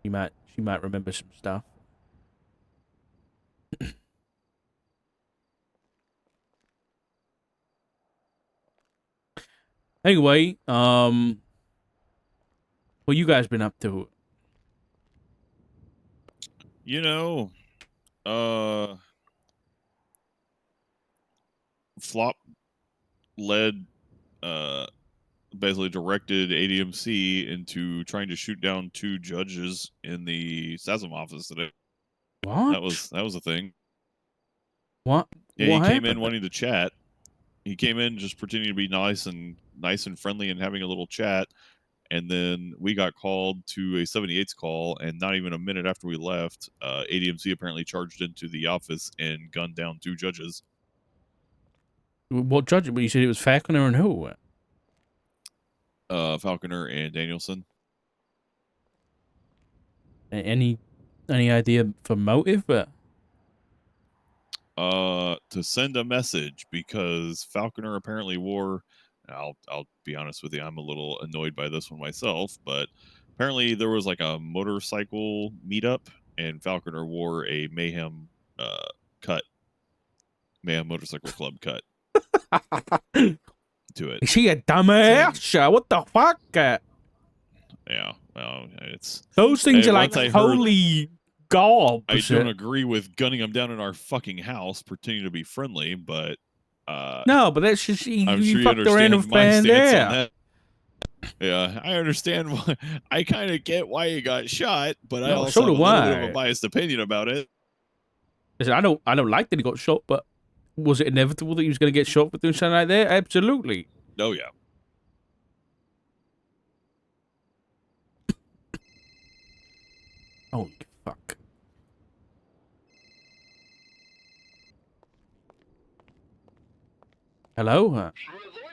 She might remember some stuff. Anyway, what you guys been up to? You know, Flop led, basically directed ADMC into trying to shoot down 2 judges in the SASM office today. What? That was a thing. What? Yeah, What he came in happened? wanting to chat. He came in just pretending to be nice and friendly and having a little chat. And then we got called to a 78's call, and not even a minute after we left, ADMC apparently charged into the office and gunned down 2 judges. What judge? But you said it was Falconer and who? Falconer and Danielson. Any idea for motive? To send a message, because Falconer apparently wore. I'll be honest with you, I'm a little annoyed by this one myself, but apparently there was like a motorcycle meetup, and Falconer wore a Mayhem cut, Mayhem Motorcycle Club cut to it. Is she a dumbass? What the fuck? Yeah, well, it's Those things are like once I heard- holy garbs. I don't agree with gunning them down in our fucking house, pretending to be friendly, but No, but that's just I'm you sure you fucked around understand and my found stance on out. that. Yeah, I understand why. I kind of get why you got shot, but I No, also so have a do little bit of I. a biased opinion about it. Listen, I don't like that he got shot, but was it inevitable that he was going to get shot for doing something like that? Absolutely. Oh yeah. Holy fuck. Hello? To avoid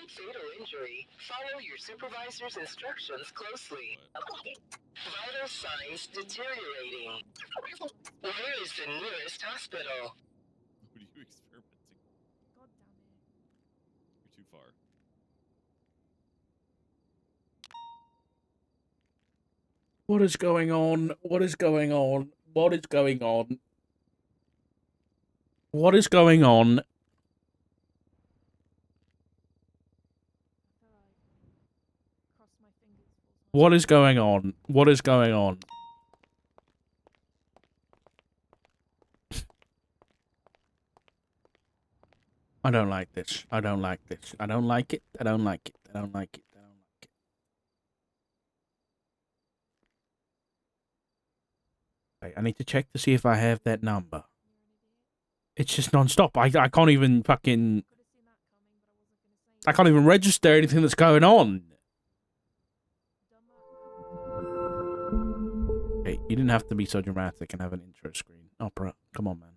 fatal injury, follow your supervisor's instructions closely. Vital signs deteriorating. Where is the nearest hospital? What are you experimenting? God damn it. You're too far. What is going on? What is going on? What is going on? What is going on? I feel like cross my fingers for some. What is going on? What is going on? I don't like this. I don't like this. I don't like it. I don't like it. I don't like it. I don't like it. Wait, I need to check to see if I have that number. It's just non-stop. I can't even fucking... Could have seen that coming, but I wasn't gonna say I can't even register anything that's going on. Hey, you didn't have to be so dramatic and have an intro screen. Opera, come on, man.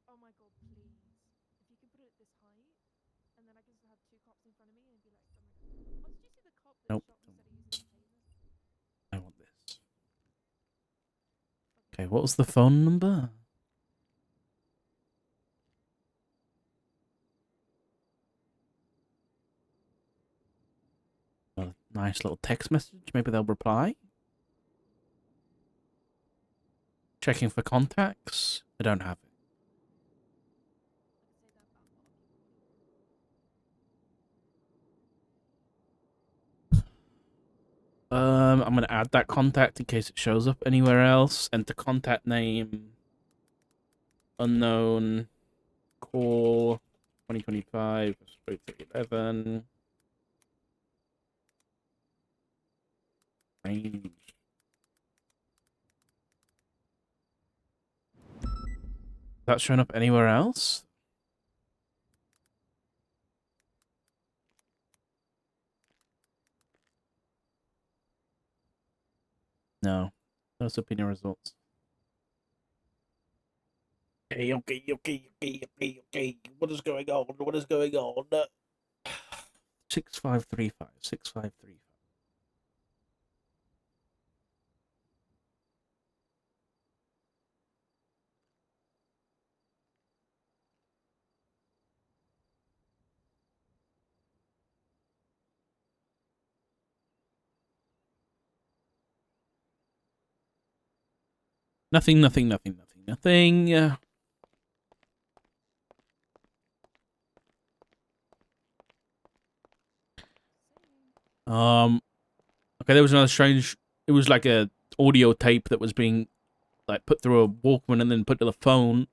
Oh my god, please. If you can put it this height, and then I can just have 2 cops Okay, what was the phone number? A nice little text message. Maybe they'll reply. Checking for contacts. I don't have it. I'm gonna add that contact in case it shows up anywhere else. Enter contact name. Unknown. Call. 2025. 11. Range. Is that showing up anywhere else? No. No subpoena results. Okay. What is going on? 6535. 6535. Nothing. Okay, there was another strange... It was like a audio tape that was being like put through a Walkman and then put to the phone.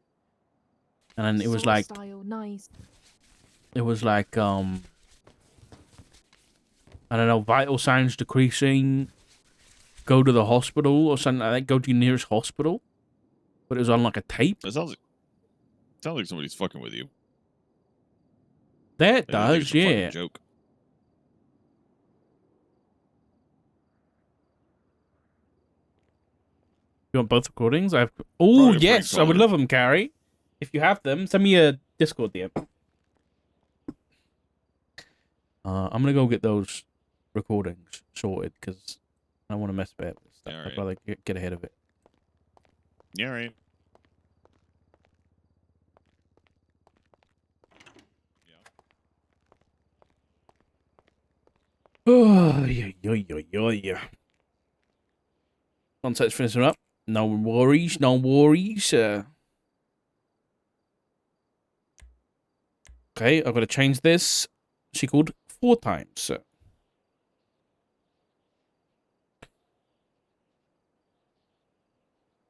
And it was Saw like... style, nice. It was like, I don't know, vital signs decreasing. Go to the hospital or something like that. Go to your nearest hospital. But it was on like a tape. That sounds like somebody's fucking with you. That Like, I think does, it's a fucking yeah. joke. You want both recordings? I have... Oh, Probably a yes, prank I would caller. love them, Carrie. If you have them, send me a Discord DM. I'm gonna go get those recordings sorted, because I don't want to mess about with stuff. Yeah, I'd right. rather get ahead of it. Yeah, right. Oh, yeah. Contact's finishing up. No worries. Okay, I've got to change this. She called 4 times.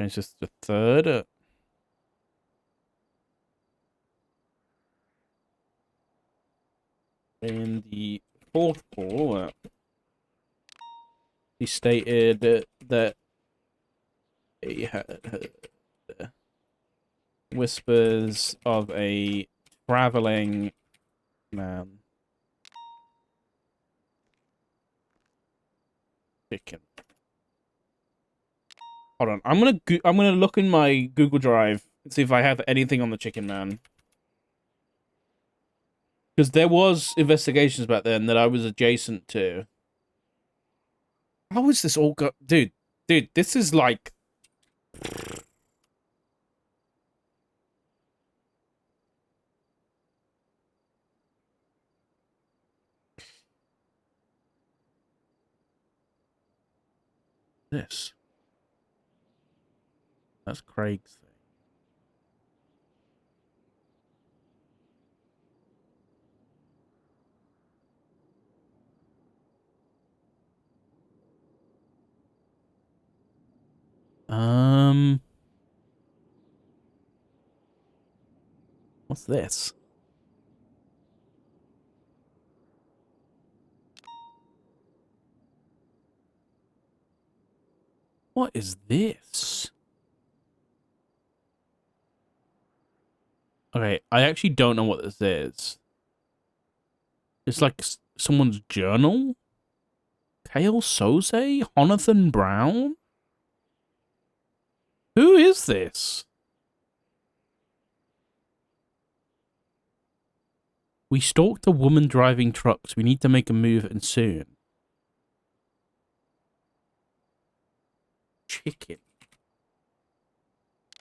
Change this to 3rd. In the 4th call, he stated that he had heard whispers of a traveling man. Chicken. Hold on, I'm gonna look in my Google Drive and see if I have anything on the Chicken Man. Because there was investigations back then that I was adjacent to. How is this all go... Dude, this is like... This. That's Craig's thing. What's this? What is this? Okay, I actually don't know what this is. It's like someone's journal? Kale Soze? Jonathan Brown? Who is this? We stalked a woman driving trucks. We need to make a move and soon. Chicken.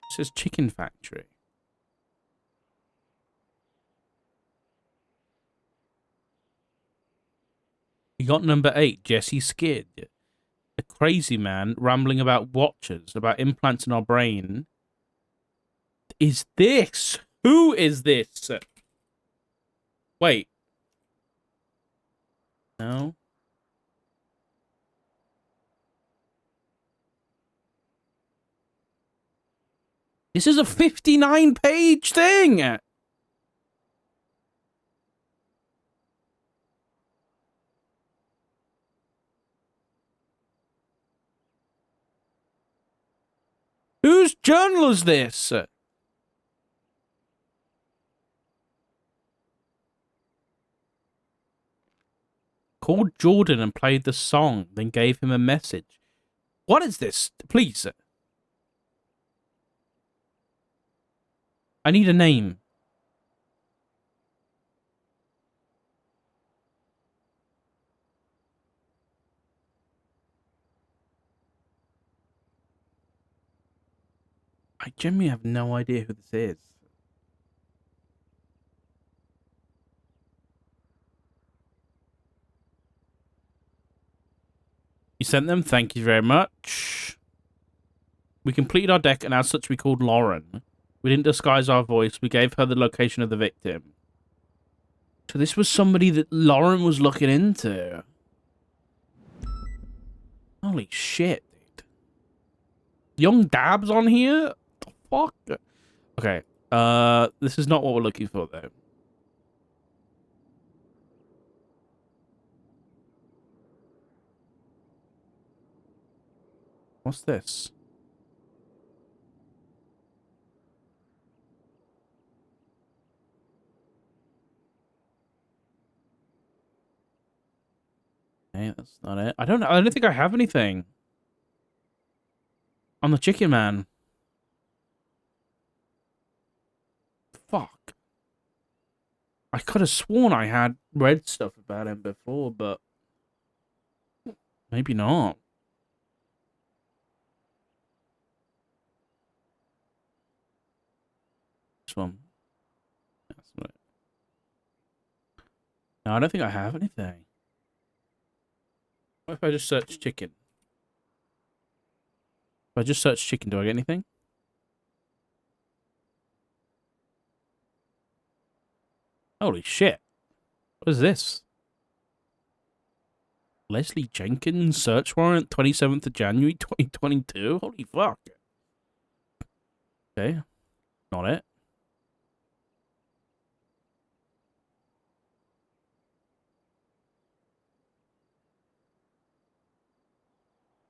says chicken factory. You got number 8, Jesse Skid. A crazy man rambling about watchers, about implants in our brain. Is this? Who is this? Wait. No. This is a 59-page thing! Whose journal is this? Called Jordan and played the song, then gave him a message. What is this? Please. I need a name. I genuinely have no idea who this is. You sent them? Thank you very much. We completed our deck, and as such we called Lauren. We didn't disguise our voice. We gave her the location of the victim. So this was somebody that Lauren was looking into. Holy shit, dude. Young Dab's on here? The fuck? Okay. This is not what we're looking for, though. What's this? Okay, that's not it. I don't know. I don't think I have anything. I'm the chicken man. Fuck. I could have sworn I had read stuff about him before, but maybe not. This one. That's not it. No, I don't think I have anything. What if I just search chicken? If I just search chicken, do I get anything? Holy shit. What is this? Leslie Jenkins search warrant, 27th of January, 2022? Holy fuck. Okay. Not it.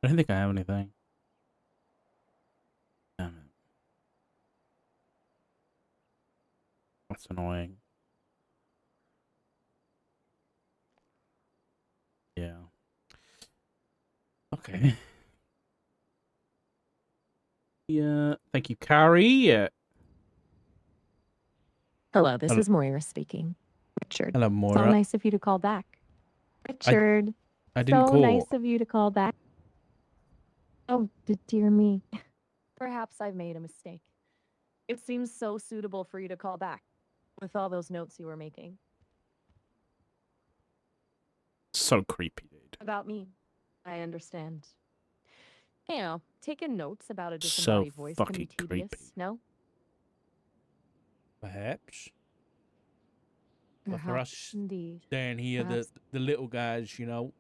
I don't think I have anything. Damn it. That's annoying. Yeah. Okay. Yeah. Thank you, Carrie. Hello, this Hello. is Moira speaking. Richard. Hello, So Moira. nice of you to call back. Richard. I didn't so call. nice of you to call back. Oh, dear me. Perhaps I've made a mistake. It seems so suitable for you to call back with all those notes you were making. So creepy, dude. About me. I understand. You know, taking notes about a So disembodied voice can be fucking tedious, creepy. no? Perhaps. But for Perhaps us indeed. down here, Perhaps. the little guys, you know.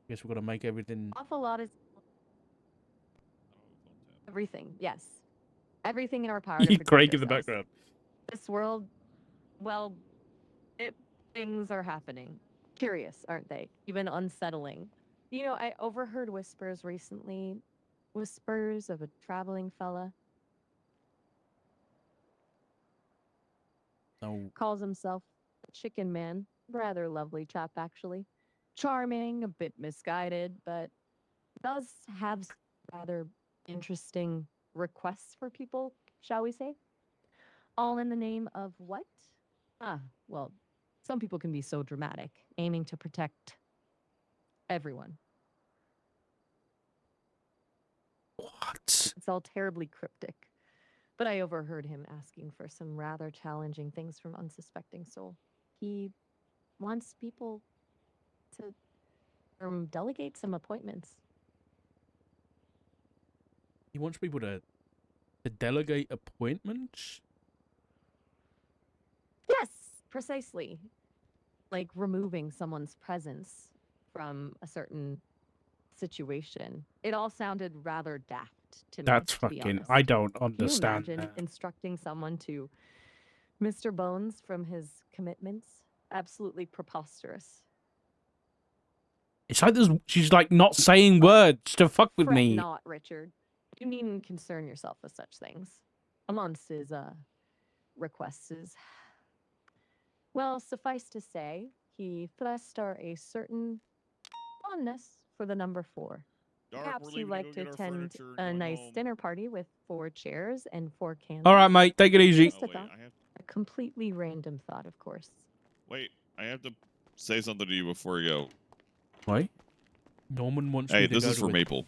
Guess we're gonna make everything. Awful lot is everything, yes. Everything in our power to protect Craig in the ourselves. background. This world, well, things are happening. Curious, aren't they? Even unsettling. You know, I overheard whispers recently. Whispers of a traveling fella. So Calls himself a chicken man. Rather lovely chap, actually. Charming, a bit misguided, but does have rather interesting requests for people, shall we say? All in the name of what? Well, some people can be so dramatic, aiming to protect everyone. what? It's It's all terribly cryptic. But I overheard him asking for some rather challenging things from unsuspecting soul. He wants people to delegate some appointments. He wants people to delegate appointments. Yes, precisely. Like removing someone's presence from a certain situation. It all sounded rather daft to me. That's to be fucking. honest. I don't Can you understand imagine that. instructing someone to Mr. Bones from his commitments? Absolutely preposterous. It's like she's like not saying words to fuck with Fret me. not, Richard. You needn't concern yourself with such things. Amongst his requests is, well, suffice to say, he thrust a certain fondness for the number 4. Dark, Perhaps we're you leaving to like go to get our attend furniture and a going nice home. dinner party with 4 chairs and 4 candles. All right, mate. Take it easy. Just a thought. A completely random thought, of course. Wait, I have to say something to you before you go. Wait. Norman wants Hey, me to this go is to for Maple.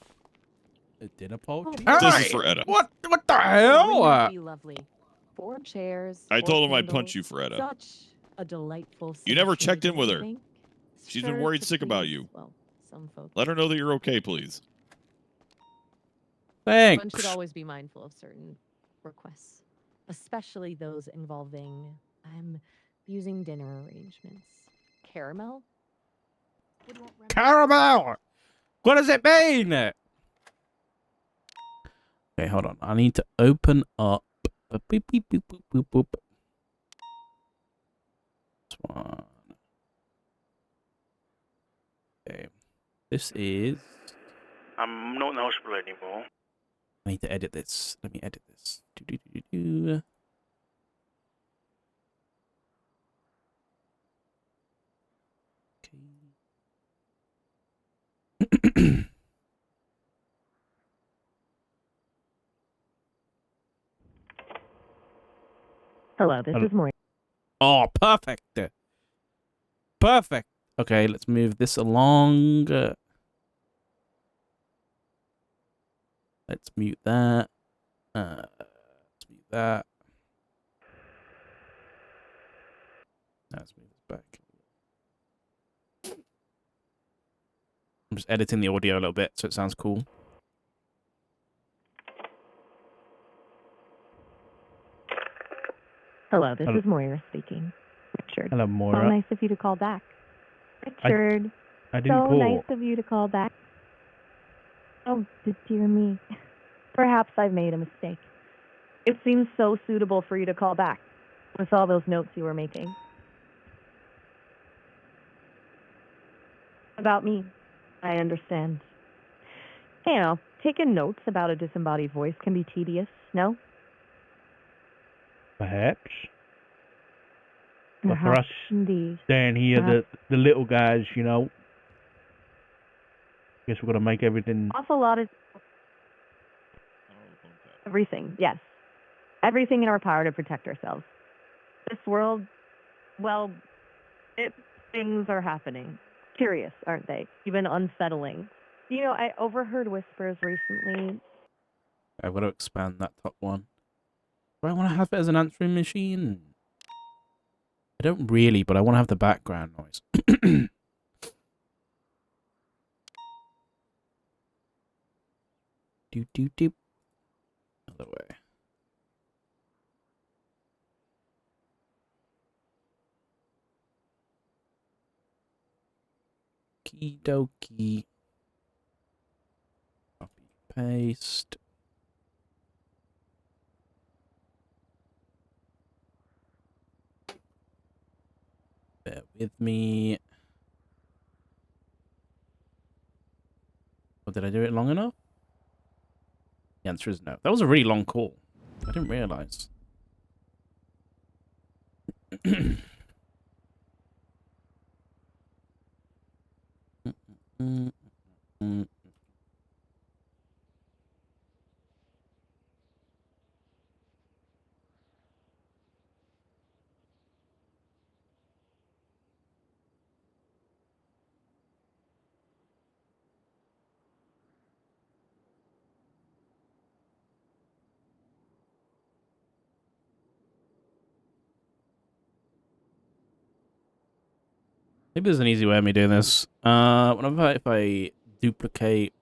a dinner party. This is for Etta. What the Wouldn't hell? it be lovely? 4 chairs. I 4 told him I'd candles. punch you for Etta. Such a delightful. You never checked in don't with you her. think? She's been Sure worried to sick about please, you. well, some folks. Let her know that you're okay, please. Thanks. One should always be mindful of certain requests, especially those involving using dinner arrangements. Caramel? What do you want, Remy? Caramel. What does it mean? Okay, hold on. I need to open up. Beep, beep, beep, boop, boop, boop. This one. Okay. This is. I'm not in the hospital anymore. I need to edit this. Let me edit this. Do. Okay. Hello, this is Moira. Oh, perfect. Perfect. Okay, let's move this along. Let's mute that. Let's mute that. Let's move this back. I'm just editing the audio a little bit so it sounds cool. Hello, this is Moira speaking. Richard. Hello, So Moira. nice of you to call back. Richard. I didn't So call. nice of you to call back. Oh, dear me. Perhaps I've made a mistake. It seems so suitable for you to call back with all those notes you were making. About me. I understand. You know, taking notes about a disembodied voice can be tedious, no? Perhaps. But for Perhaps us indeed. down here, Perhaps. the little guys, you know, guess we're gonna make everything. Awful lot is everything, yes. Everything in our power to protect ourselves. This world, well, things are happening. Curious, aren't they? Even unsettling. You know, I overheard whispers recently. I've got to expand that top one. Do I want to have it as an answering machine? I don't really, but I want to have the background noise. Do. Other way. Key dokey. Copy, paste. Bear with me. Oh, did I do it long enough? The answer is no. That was a really long call. I didn't realize. Maybe there's an easy way of me doing this. What about if I duplicate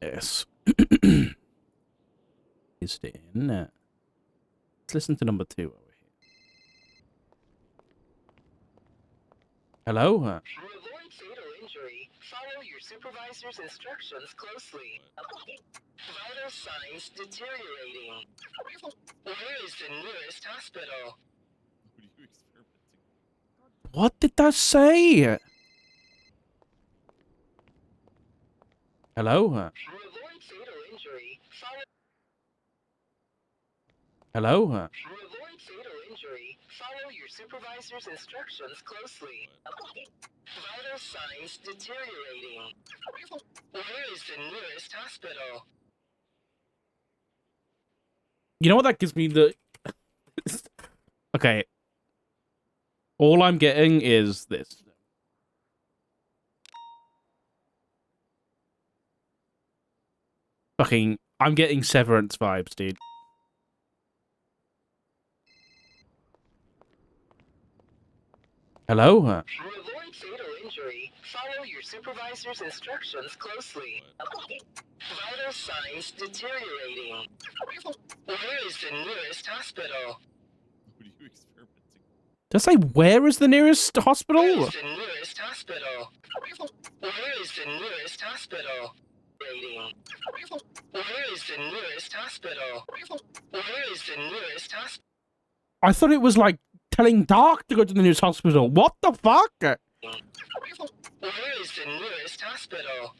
this? Paste it in. Let's listen to number 2 over here. Hello? To avoid fatal injury, follow your supervisor's instructions closely. Vital signs deteriorating. Where is the nearest hospital? What are you experimenting? What did that say? Hello? To avoid fatal injury, follow. Hello? To avoid fatal injury, follow your supervisor's instructions closely. Vital signs deteriorating. Where is the nearest hospital? You know what that gives me the... Okay. All I'm getting is this. Fucking... I'm getting Severance vibes, dude. Hello? To avoid fatal injury, follow your supervisor's instructions closely. Vital signs deteriorating. Where is the nearest hospital? What are you experimenting? Did I say where is the nearest hospital? Where is the nearest hospital? Where is the nearest hospital? Rating. Where is the nearest hospital? Where is the nearest hospital? I thought it was like telling Dark to go to the nearest hospital. What the fuck? Where is the nearest hospital?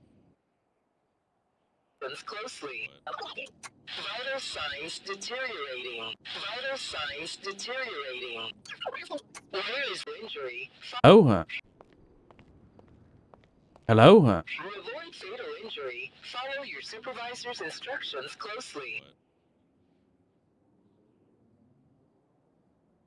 Closely. Vital signs deteriorating. Vital signs deteriorating. Where is injury? Oh. Hello? To avoid fatal injury, follow your supervisor's instructions closely.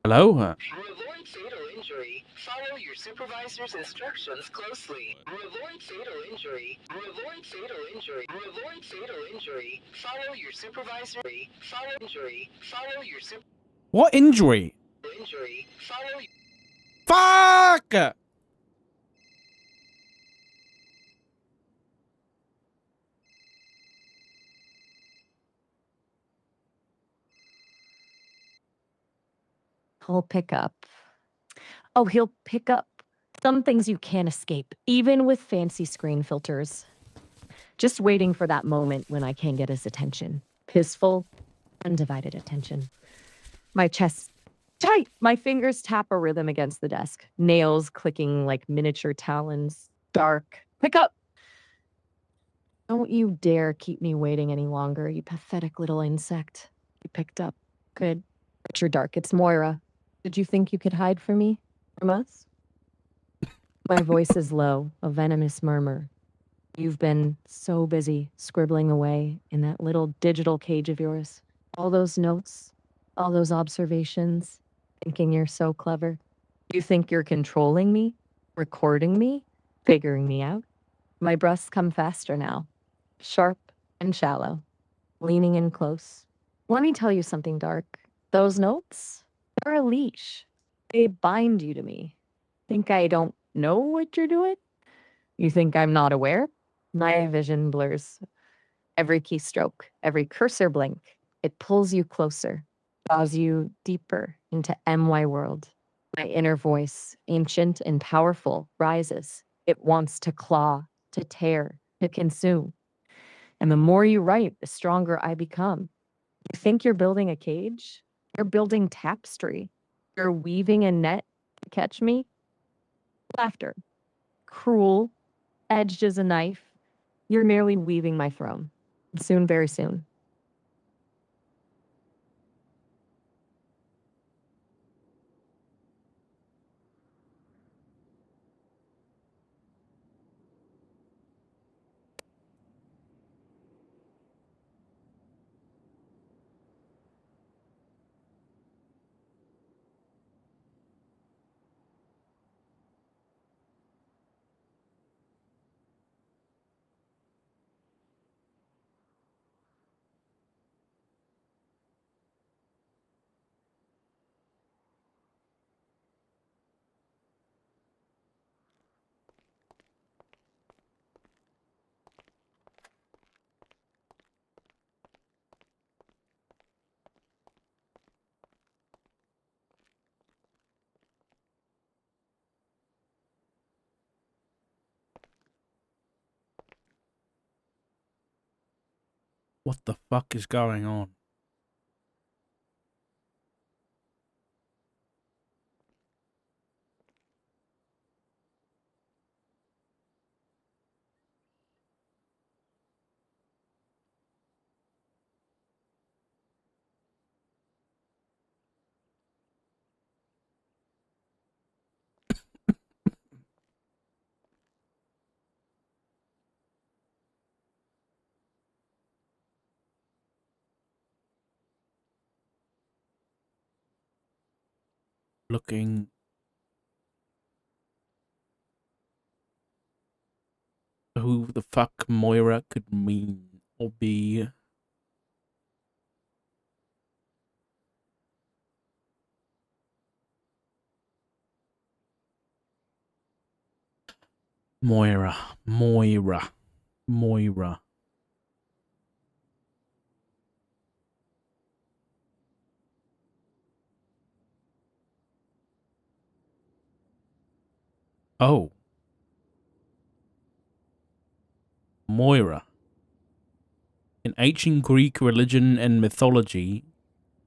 Hello? To avoid fatal injury, follow your supervisor's instructions closely. To avoid fatal injury, to avoid fatal injury, to avoid fatal injury, follow your supervisor. Follow injury, follow your What injury? injury, follow. Fuck! He'll pick up. Oh, he'll pick up some things you can't escape, even with fancy screen filters. Just waiting for that moment when I can get his attention. His full, undivided attention. My chest tight. My fingers tap a rhythm against the desk. Nails clicking like miniature talons. Dark. Pick up! Don't you dare keep me waiting any longer, you pathetic little insect. You picked up. Good. Richard Dark, it's Moira. Did you think you could hide from me? From us? My voice is low, a venomous murmur. You've been so busy scribbling away in that little digital cage of yours. All those notes, all those observations, thinking you're so clever. You think you're controlling me, recording me, figuring me out? My breaths come faster now, sharp and shallow, leaning in close. Let me tell you something, Dark. Those notes, they're a leash. They bind you to me. Think I don't know what you're doing? You think I'm not aware? My vision blurs. Every keystroke, every cursor blink, it pulls you closer, draws you deeper into MY world. My inner voice, ancient and powerful, rises. It wants to claw, to tear, to consume. And the more you write, the stronger I become. You think you're building a cage? You're building tapestry. You're weaving a net to catch me? Laughter. Cruel, edged as a knife. You're merely weaving my throne. Soon, very soon. What the fuck is going on? Looking who the fuck Moira could mean or be. Moira. Oh. Moira. In ancient Greek religion and mythology,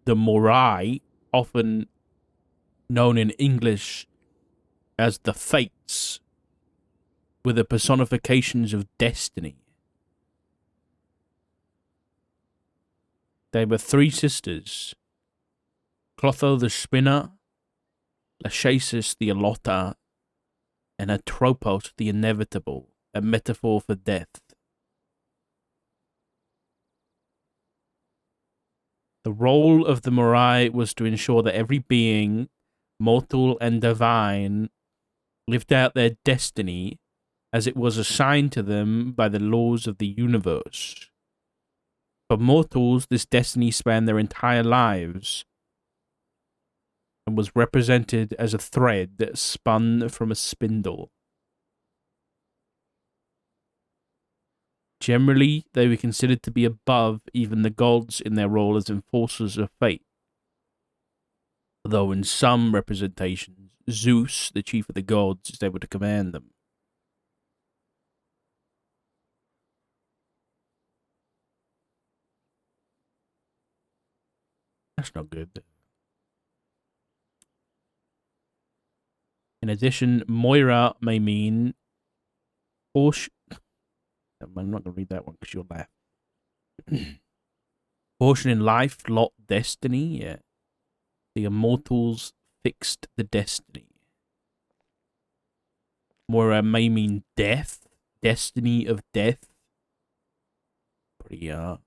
the Moirai, often known in English as the Fates, were the personifications of destiny. They were three sisters, Clotho the spinner, Lachesis the allotter, and Atropos the inevitable, a metaphor for death. The role of the Moirai was to ensure that every being, mortal and divine, lived out their destiny as it was assigned to them by the laws of the universe. For mortals, this destiny spanned their entire lives and was represented as a thread that spun from a spindle. Generally, they were considered to be above even the gods in their role as enforcers of fate. Though in some representations, Zeus, the chief of the gods, is able to command them. That's not good. In addition, Moira may mean portion. I'm not going to read that one because you'll laugh. Portion in life, lot, destiny. Yeah. The immortals fixed the destiny. Moira may mean death, destiny of death. Pretty, okay.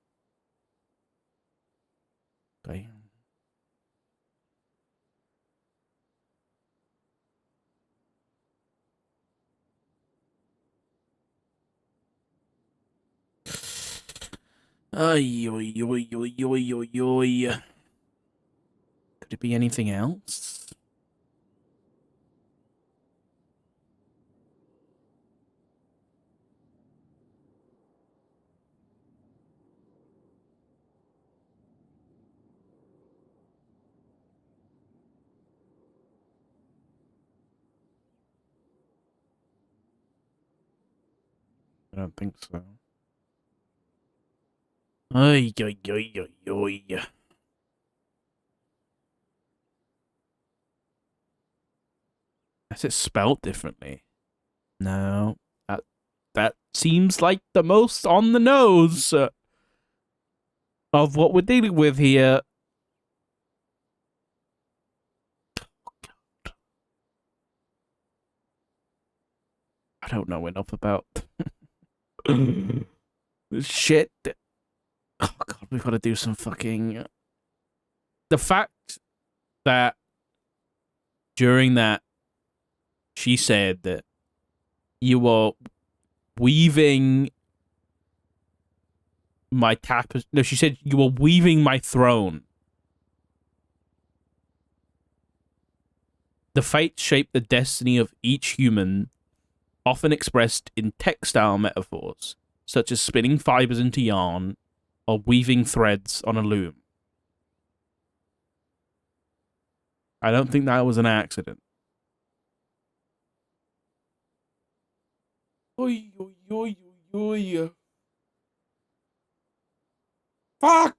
Ay, oy, oy, oy, oy, oy, oy. Could it be anything else? I don't think so. Ay, oy, oy, oy, oy. Is it spelled differently? No. That seems like the most on the nose of what we're dealing with here. I don't know enough about shit. Oh god, we've got to do some fucking. The fact that during that she said that you were weaving my tapestry. No, she said you were weaving my throne. The fates shape the destiny of each human, often expressed in textile metaphors, such as spinning fibers into yarn or weaving threads on a loom. I don't think that was an accident. Oy, oy, oy, oy, oy. Fuck!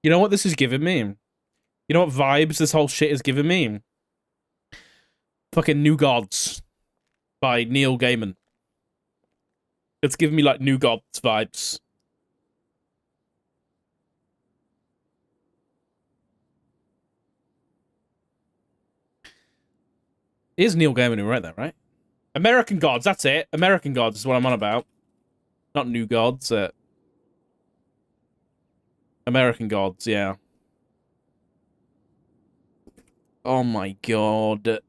You know what this is giving me? You know what vibes this whole shit is giving me? Fucking New Gods by Neil Gaiman. It's giving me like New Gods vibes. It is Neil Gaiman who wrote that, right? American Gods, that's it. American Gods is what I'm on about. Not New Gods. American Gods, yeah. Oh my god.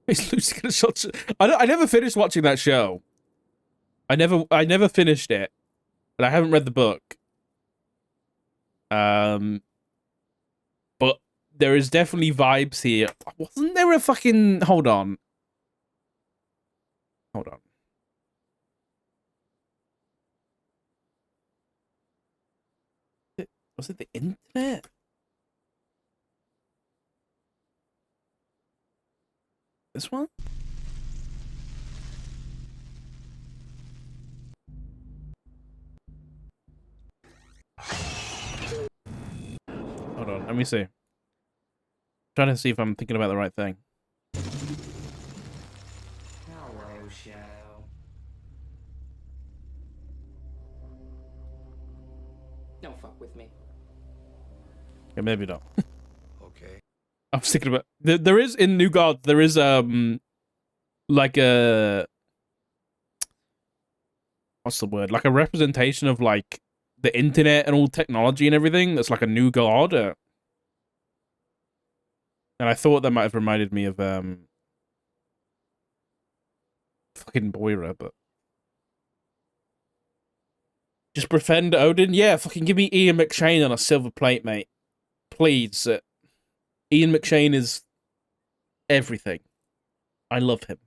Is Lucy gonna shot? I never finished watching that show. I never finished it, and I haven't read the book. But there is definitely vibes here. Wasn't there a fucking hold on? Hold on. Was it the internet? This one? Hold on, let me see. Trying to see if I'm thinking about the right thing. Hello, show. Don't fuck with me. Okay, maybe not. Okay. I was thinking about there is in New God there is like a what's the word, like a representation of like the internet and all technology and everything that's like a new god, and I thought that might have reminded me of fucking Moira, but just befriend Odin. Yeah, fucking give me Ian McShane on a silver plate, mate, please. Ian McShane is everything. I love him.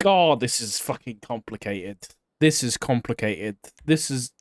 God, this is fucking complicated. This is complicated. This is...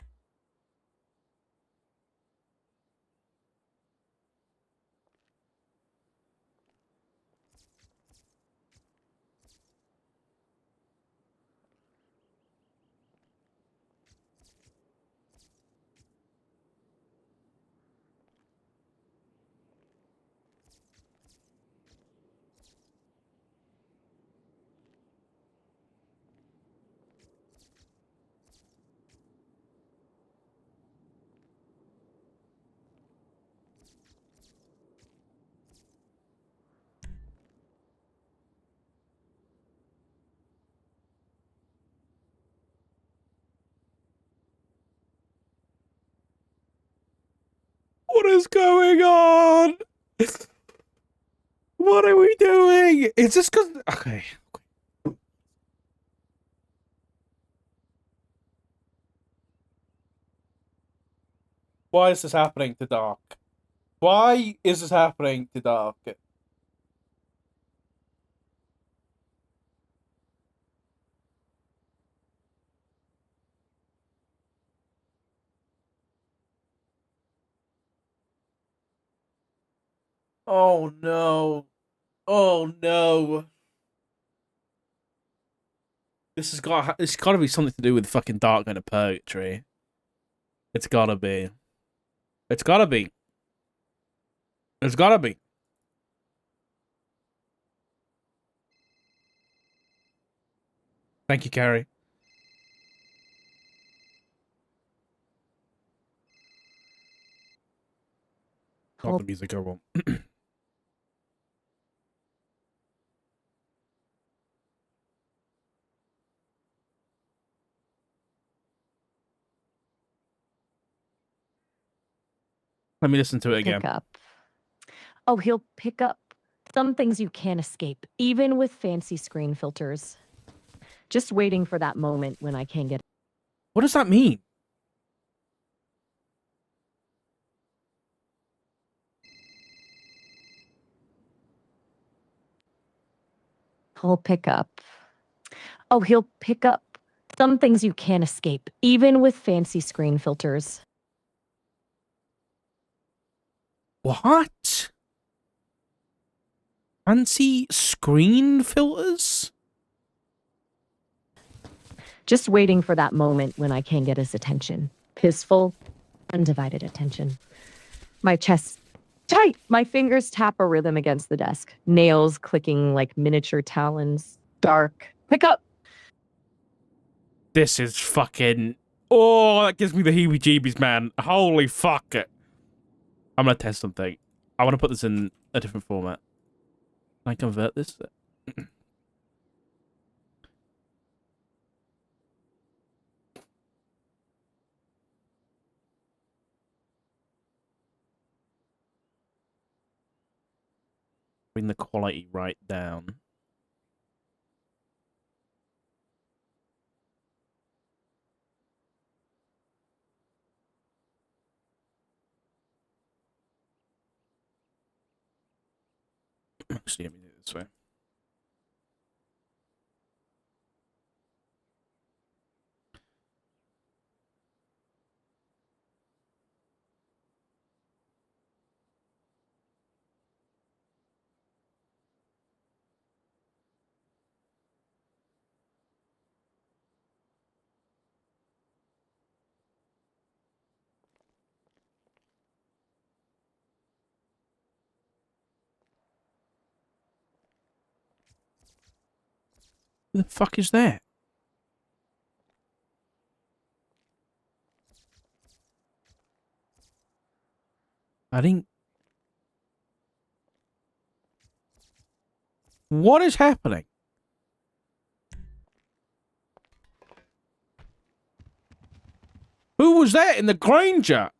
What is going on? What are we doing? Is this because... Okay. Why is this happening to Dark? Why is this happening to Dark? Oh no. Oh no. It's gotta be something to do with fucking Dark and poetry. It's gotta be. It's gotta be. It's gotta be. Thank you, Carrie. Not the music I want. Let me listen to it again. Pick up. Oh, he'll pick up some things you can't escape, even with fancy screen filters. Just waiting for that moment when I can get. What does that mean? He'll pick up. Oh, he'll pick up some things you can't escape, even with fancy screen filters. What? Fancy screen filters? Just waiting for that moment when I can get his attention. His full, undivided attention. My chest tight. My fingers tap a rhythm against the desk. Nails clicking like miniature talons. Dark. Pick up. This is fucking... Oh, that gives me the heebie-jeebies, man. Holy fuck it. I'm gonna test something. I want to put this in a different format. Can I convert this? Bring the quality right down. Actually, let me do it this way. Who the fuck is that? I didn't... What is happening? Who was that in the Granger?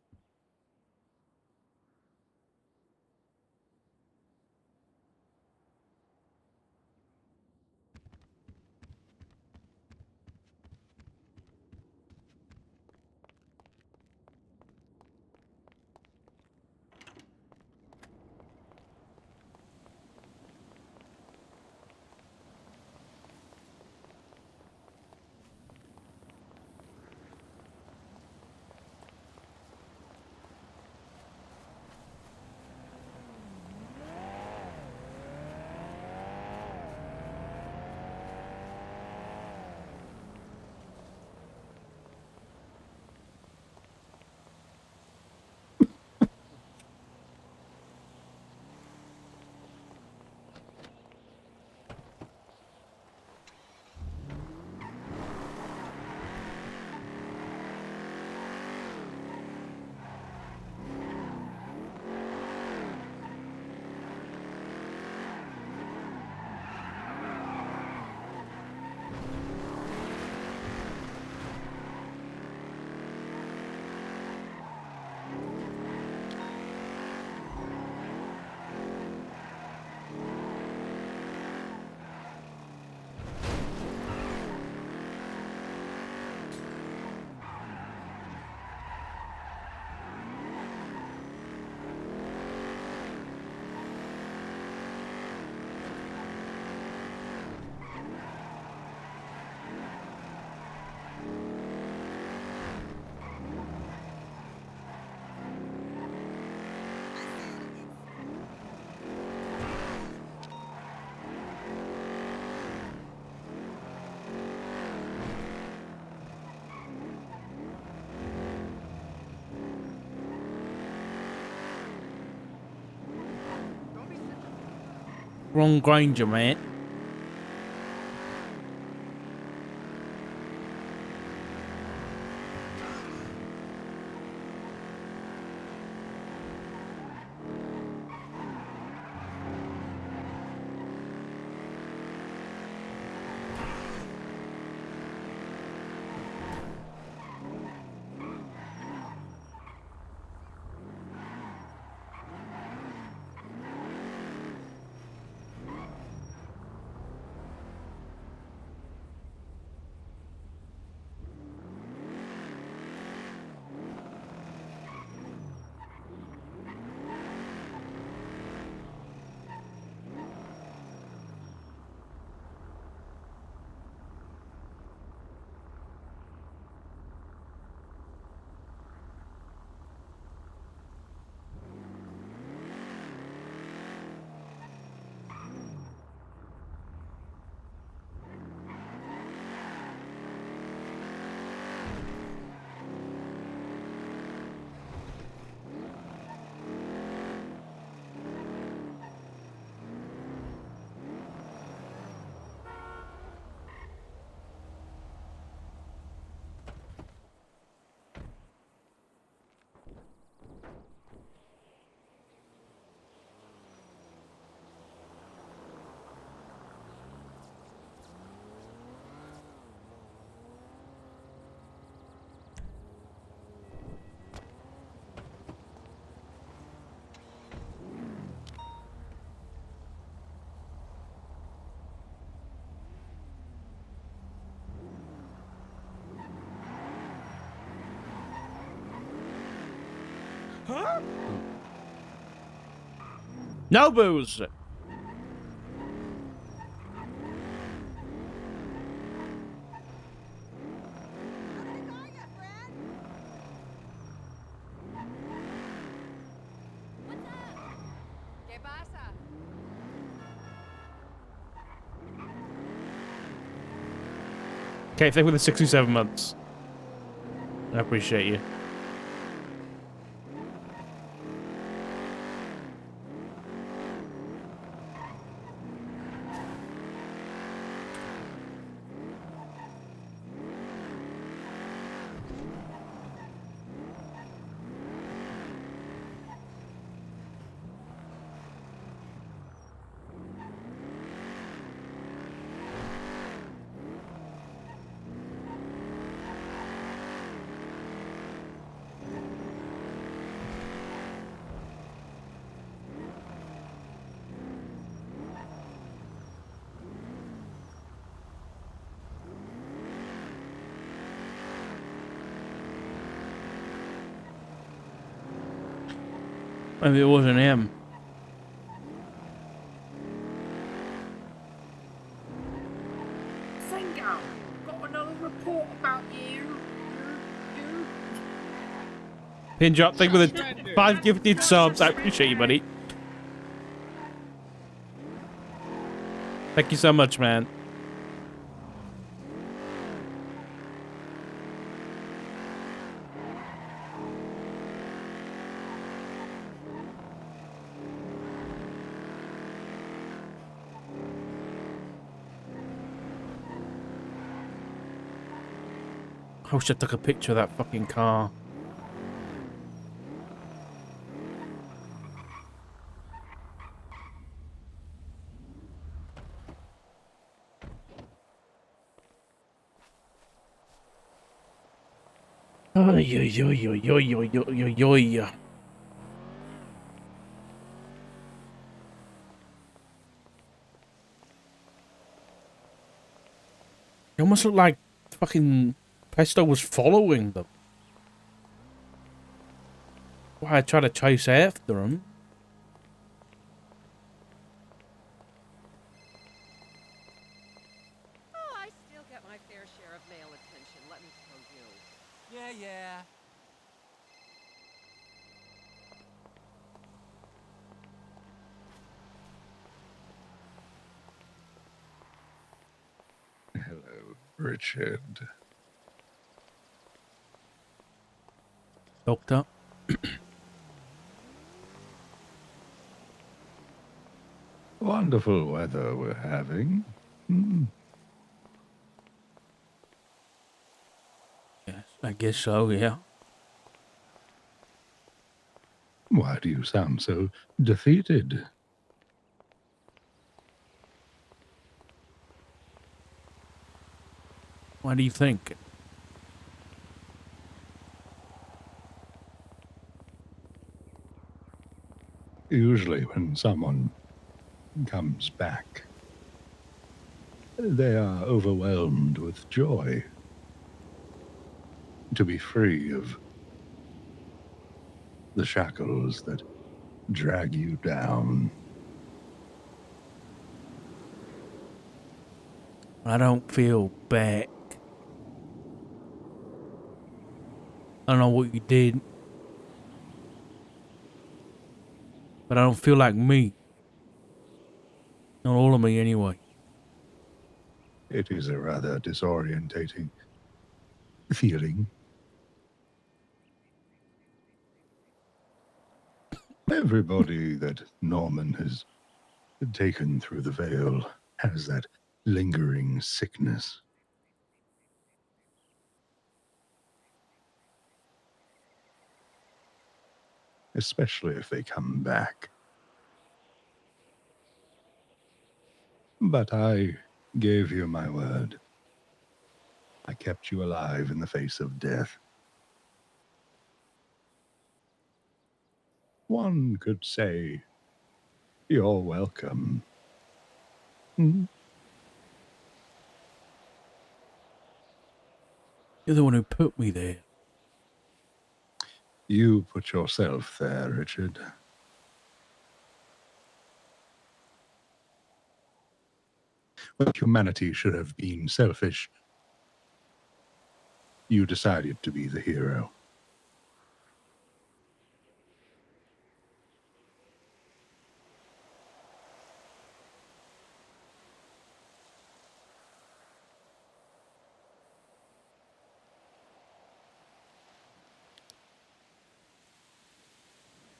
Wrong Granger, mate. No booze. ¿Qué pasa? Okay, thank you for the 67 months. I appreciate you. Maybe it wasn't him. Singo, got another report about you. Pin drop, thank you for the 5 gifted subs. I appreciate you, buddy. Thank you so much, man. I wish I took a picture of that fucking car. Oy, oy, oy, oy, oy, oy, oy, oy, oy. It almost looked like fucking Pesto was following them. Why I tried to chase after him. Oh, I still get my fair share of male attention, let me tell you. Yeah, yeah. Hello, Richard. Doctor. Wonderful weather we're having. Hmm. Yes, I guess so, yeah. Why do you sound so defeated? What do you think? Usually when someone comes back, they are overwhelmed with joy. To be free of the shackles that drag you down. I don't feel back. I don't know what you did, but I don't feel like me. Not all of me, anyway. It is a rather disorientating feeling. Everybody that Norman has taken through the veil has that lingering sickness. Especially if they come back. But I gave you my word. I kept you alive in the face of death. One could say, you're welcome. Hmm? You're the one who put me there. You put yourself there, Richard. When humanity should have been selfish, you decided to be the hero.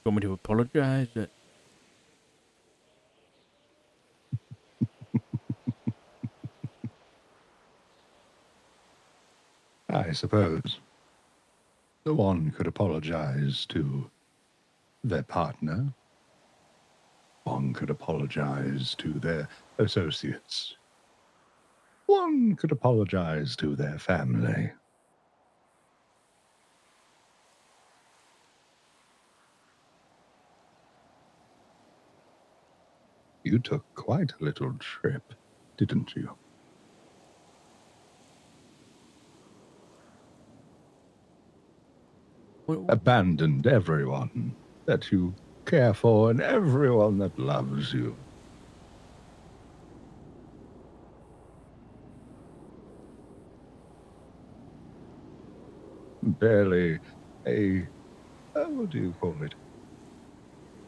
You want me to apologize? I suppose. No one could apologize to their partner. One could apologize to their associates. One could apologize to their family. You took quite a little trip, didn't you? Abandoned everyone that you care for and everyone that loves you. Barely what do you call it?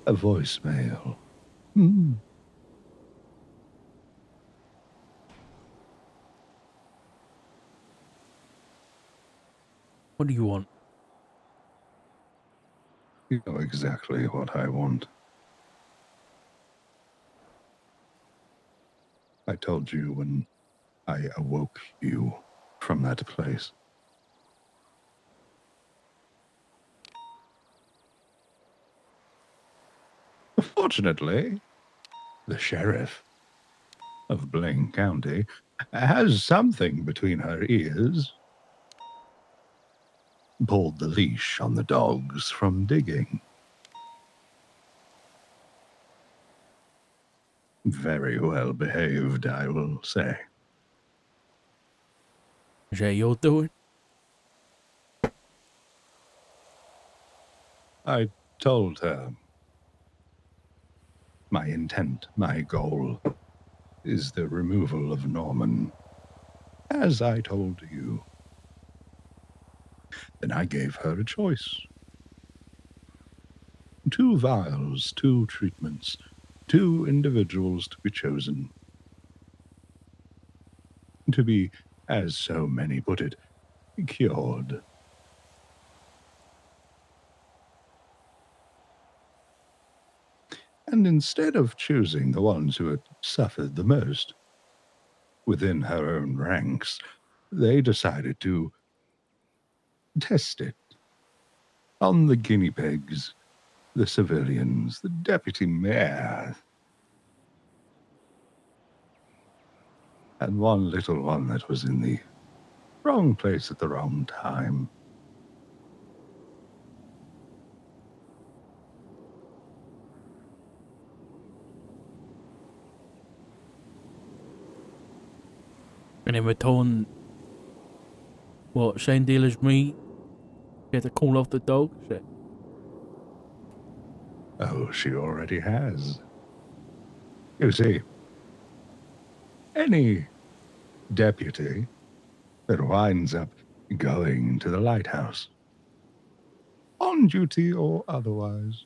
A voicemail. Hmm. What do you want? You know exactly what I want. I told you when I awoke you from that place. Fortunately, the sheriff of Blaine County has something between her ears. Pulled the leash on the dogs from digging. Very well behaved, I will say. Is that your doing? I told her my intent, my goal, is the removal of Norman, as I told you. Then I gave her a choice. 2 vials, 2 treatments, 2 individuals to be chosen. To be, as so many put it, cured. And instead of choosing the ones who had suffered the most within her own ranks, they decided to test it on the guinea pigs, the civilians, the deputy mayor, and one little one that was in the wrong place at the wrong time. And in return, what, Shane Dealer's meat? Get to call off the dog? Shit. Oh, she already has. You see, any deputy that winds up going to the lighthouse, on duty or otherwise,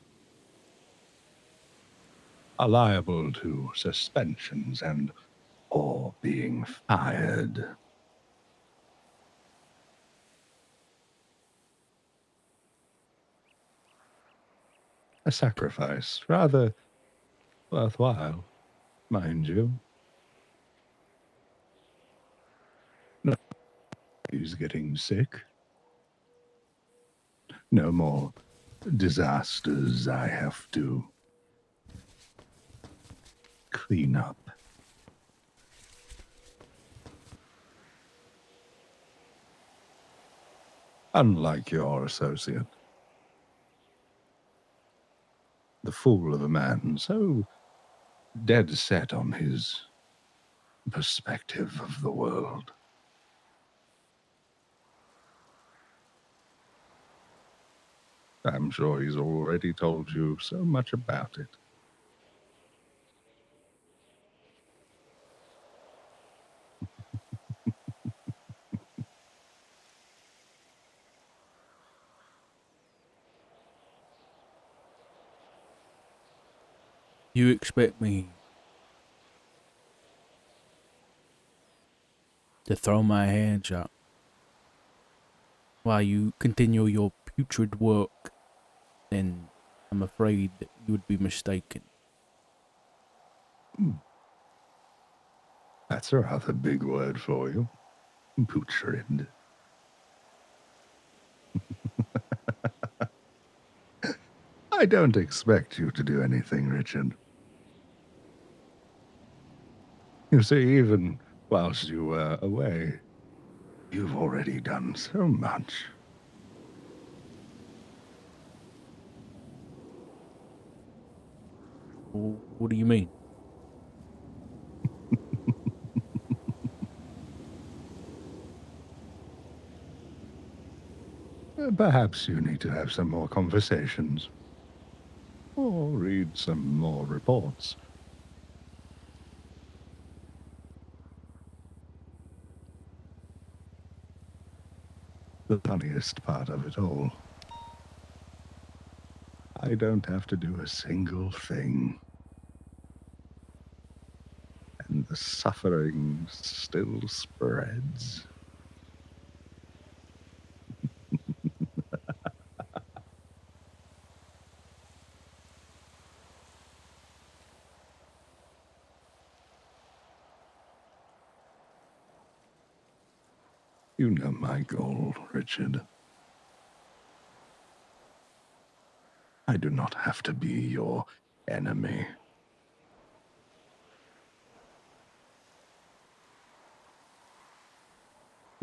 are liable to suspensions and or being fired. A sacrifice, rather worthwhile, mind you. No, he's getting sick. No more disasters I have to clean up. Unlike your associate. The fool of a man, so dead set on his perspective of the world. I'm sure he's already told you so much about it. You expect me to throw my hands up while you continue your putrid work? Then I'm afraid that you would be mistaken. That's a rather big word for you. Putrid. I don't expect you to do anything, Richard. You see, even whilst you were away, you've already done so much. What do you mean? Perhaps you need to have some more conversations. Or read some more reports. The funniest part of it all, I don't have to do a single thing. And the suffering still spreads. You know my goal, Richard. I do not have to be your enemy.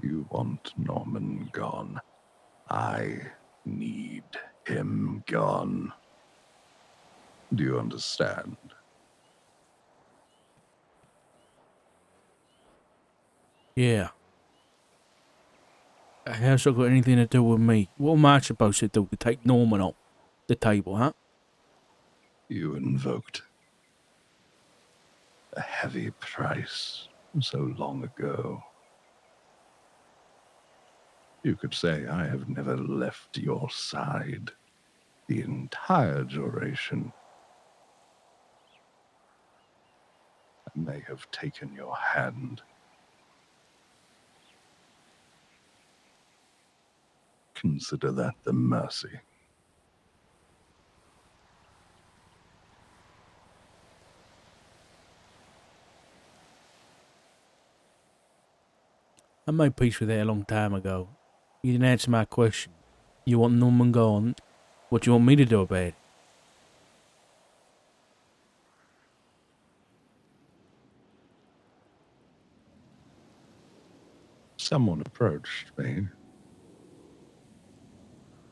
You want Norman gone. I need him gone. Do you understand? Yeah. How's that got anything to do with me? What am I supposed to do to take Norman off the table, huh? You invoked a heavy price so long ago. You could say I have never left your side the entire duration. I may have taken your hand. Consider that the mercy. I made peace with it a long time ago. You didn't answer my question. You want Norman gone? What do you want me to do about it? Someone approached me,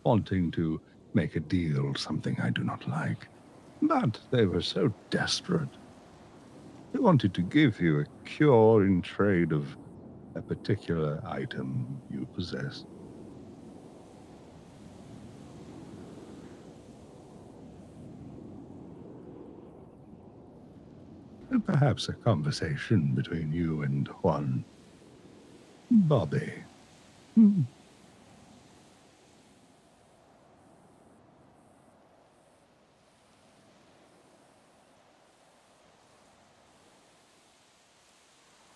wanting to make a deal, something I do not like. But they were so desperate. They wanted to give you a cure in trade of a particular item you possess. Perhaps a conversation between you and Juan. Bobby.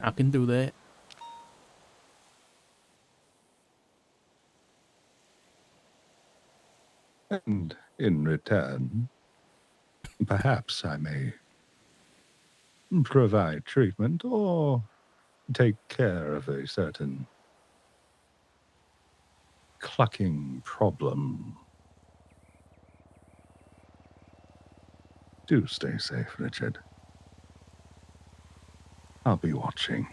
I can do that. And in return, perhaps I may provide treatment or take care of a certain clucking problem. Do stay safe, Richard. I'll be watching.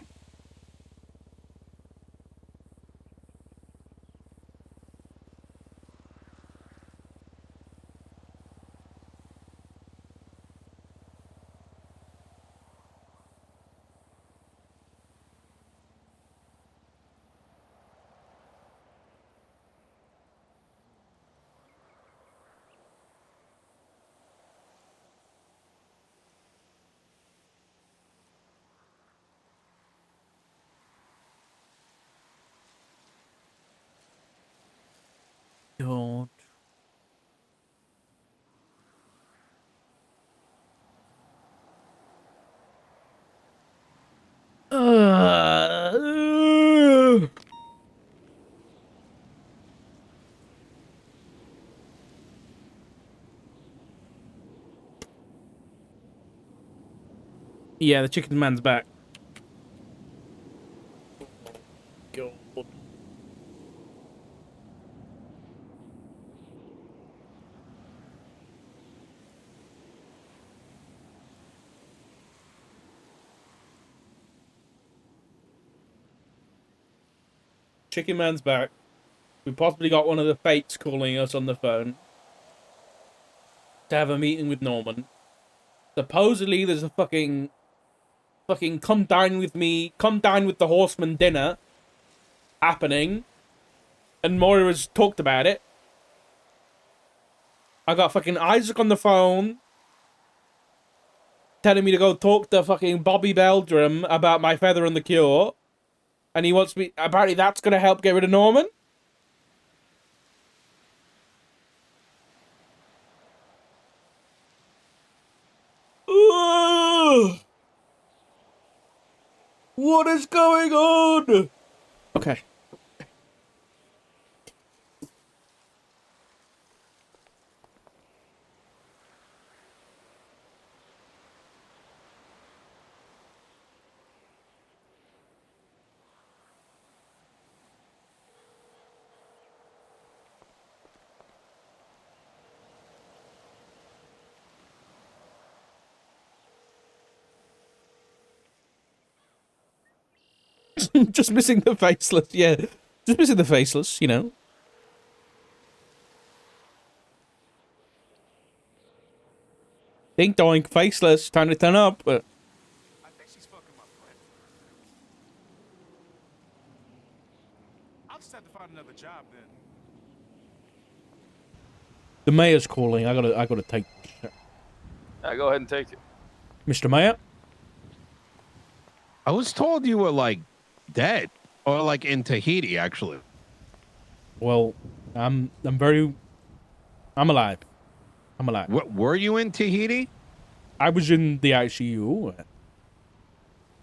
Yeah, the chicken man's back. God. Chicken man's back. We possibly got one of the fates calling us on the phone to have a meeting with Norman. Supposedly, there's a fucking come dine with me, come dine with the horseman dinner happening, and Moira's talked about it. I got fucking Isaac on the phone telling me to go talk to fucking Bobby Beldrum about my feather and the cure, and he wants me. Apparently, that's gonna help get rid of Norman. Ugh. What is going on? Okay. Just missing the faceless, yeah. Just missing the faceless, you know. Dink doink, faceless, time to turn up. I think she's fucking my friend. I'll just have to find another job then. The mayor's calling. I gotta take this. Go ahead and take it. Mr. Mayor? I was told you were like dead or like in Tahiti, actually. Well, I'm alive. I'm alive. What, were you in Tahiti? I was in the ICU.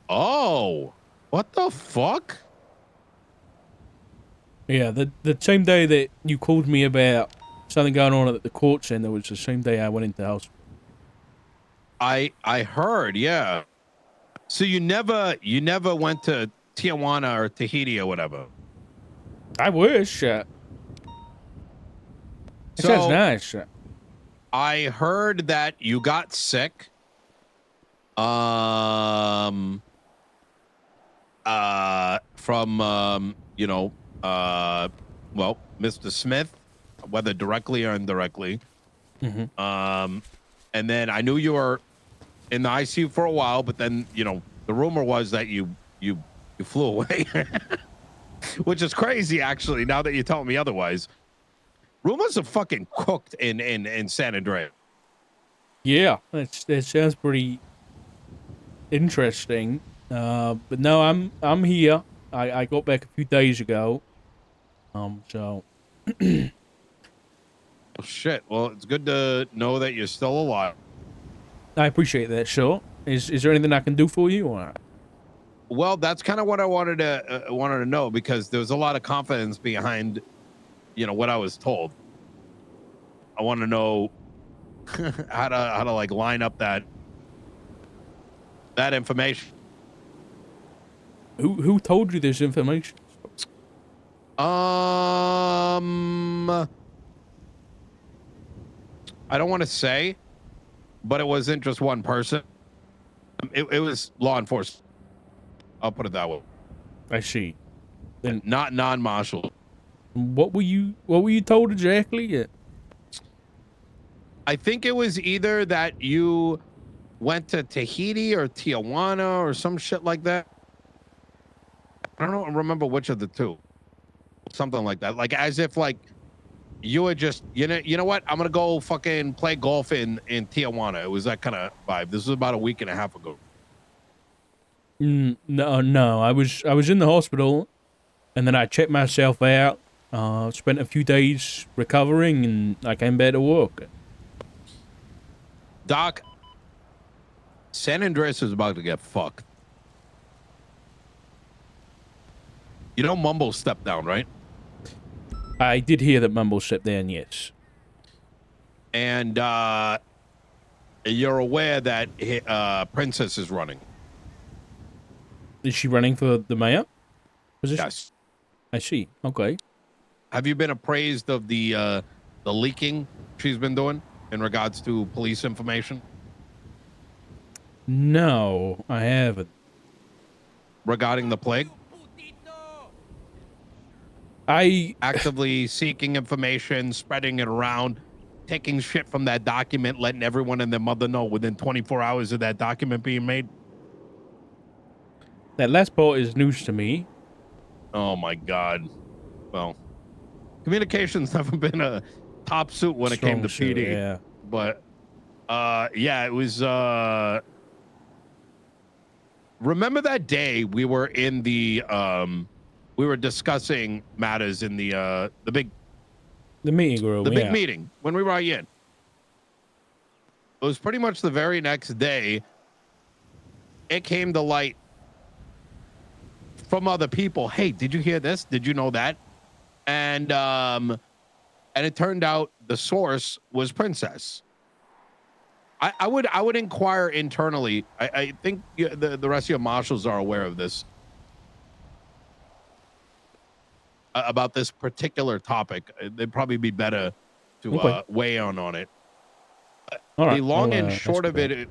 Oh, what the fuck? Yeah, the same day that you called me about something going on at the court center was the same day I went into hospital. I heard, yeah. So you never went to Tijuana or Tahiti or whatever. I wish. It sounds nice. I heard that you got sick. From well, Mr. Smith, whether directly or indirectly. Mm-hmm. And then I knew you were in the ICU for a while, but then the rumor was that you flew away, which is crazy actually. Now that you're telling me otherwise, rumors are fucking cooked in San Andreas. Yeah, it sounds pretty interesting. But no, I'm here. I got back a few days ago. So. Oh, shit. Well, it's good to know that you're still alive. I appreciate that. Sure. Is there anything I can do for you? Or? Well, that's kind of what I wanted to know, because there was a lot of confidence behind, what I was told. I want to know how to like line up that information. Who told you this information? I don't want to say, but it wasn't just one person. It was law enforcement. I'll put it that way. I see. Then not non-martial. What were you told exactly? I think it was either that you went to Tahiti or Tijuana or some shit like that. I don't remember which of the two. Something like that. Like as if like you were just, you know what? I'm gonna go fucking play golf in Tijuana. It was that kind of vibe. This was about a week and a half ago. No. I was in the hospital, and then I checked myself out. Spent a few days recovering, and I came back to work. Doc, San Andreas is about to get fucked. You know Mumble stepped down, right? I did hear that Mumble stepped down, yes. And you're aware that Princess is running. Is she running for the mayor position? Yes. I see. Okay. Have you been appraised of the leaking she's been doing in regards to police information? No, I haven't. Regarding the plague? I actively seeking information, spreading it around, taking shit from that document, letting everyone and their mother know within 24 hours of that document being made. That last part is news to me. Oh my God. Well, communication's never been a top suit when it came to Strong suit, PD. yeah. But yeah, it was remember that day we were in the we were discussing matters in the big meeting room, the big yeah. meeting when we were in. It was pretty much the very next day it came to light from other people. Hey, did you hear this? Did you know that? And it turned out the source was Princess. I would inquire internally. I think the rest of your marshals are aware of this, about this particular topic. They'd probably be better to weigh on it. All right, The long I'll, and ask short of about it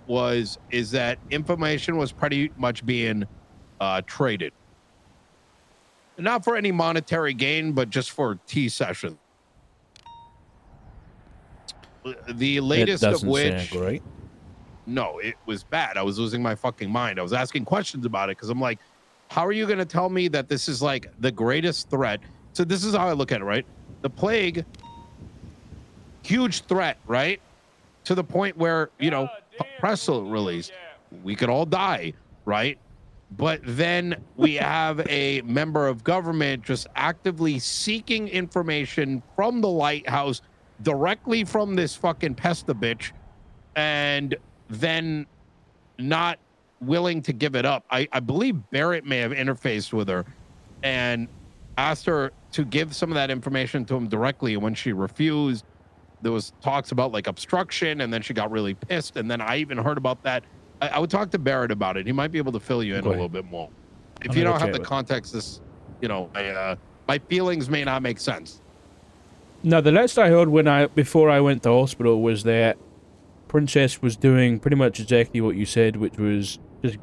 is that information was pretty much being traded, not for any monetary gain, but just for tea session. The latest of which, sound great. no, it was bad. I was losing my fucking mind. I was asking questions about it because I'm like, how are you going to tell me that this is like the greatest threat? So this is how I look at it, right? The plague, huge threat, right? To the point where, you know, a press release, we could all die, right? But then we have a member of government just actively seeking information from the lighthouse directly from this fucking pesta bitch, and then not willing to give it up. I believe Barrett may have interfaced with her and asked her to give some of that information to him directly. And when she refused, there was talks about like obstruction, and then she got really pissed. And then I even heard about that. I would talk to Barrett about it. He might be able to fill you in a little bit more. If I'm you gonna don't have check the with- context, this, you know, my feelings may not make sense. No, the last I heard before I went to hospital was that Princess was doing pretty much exactly what you said, which was just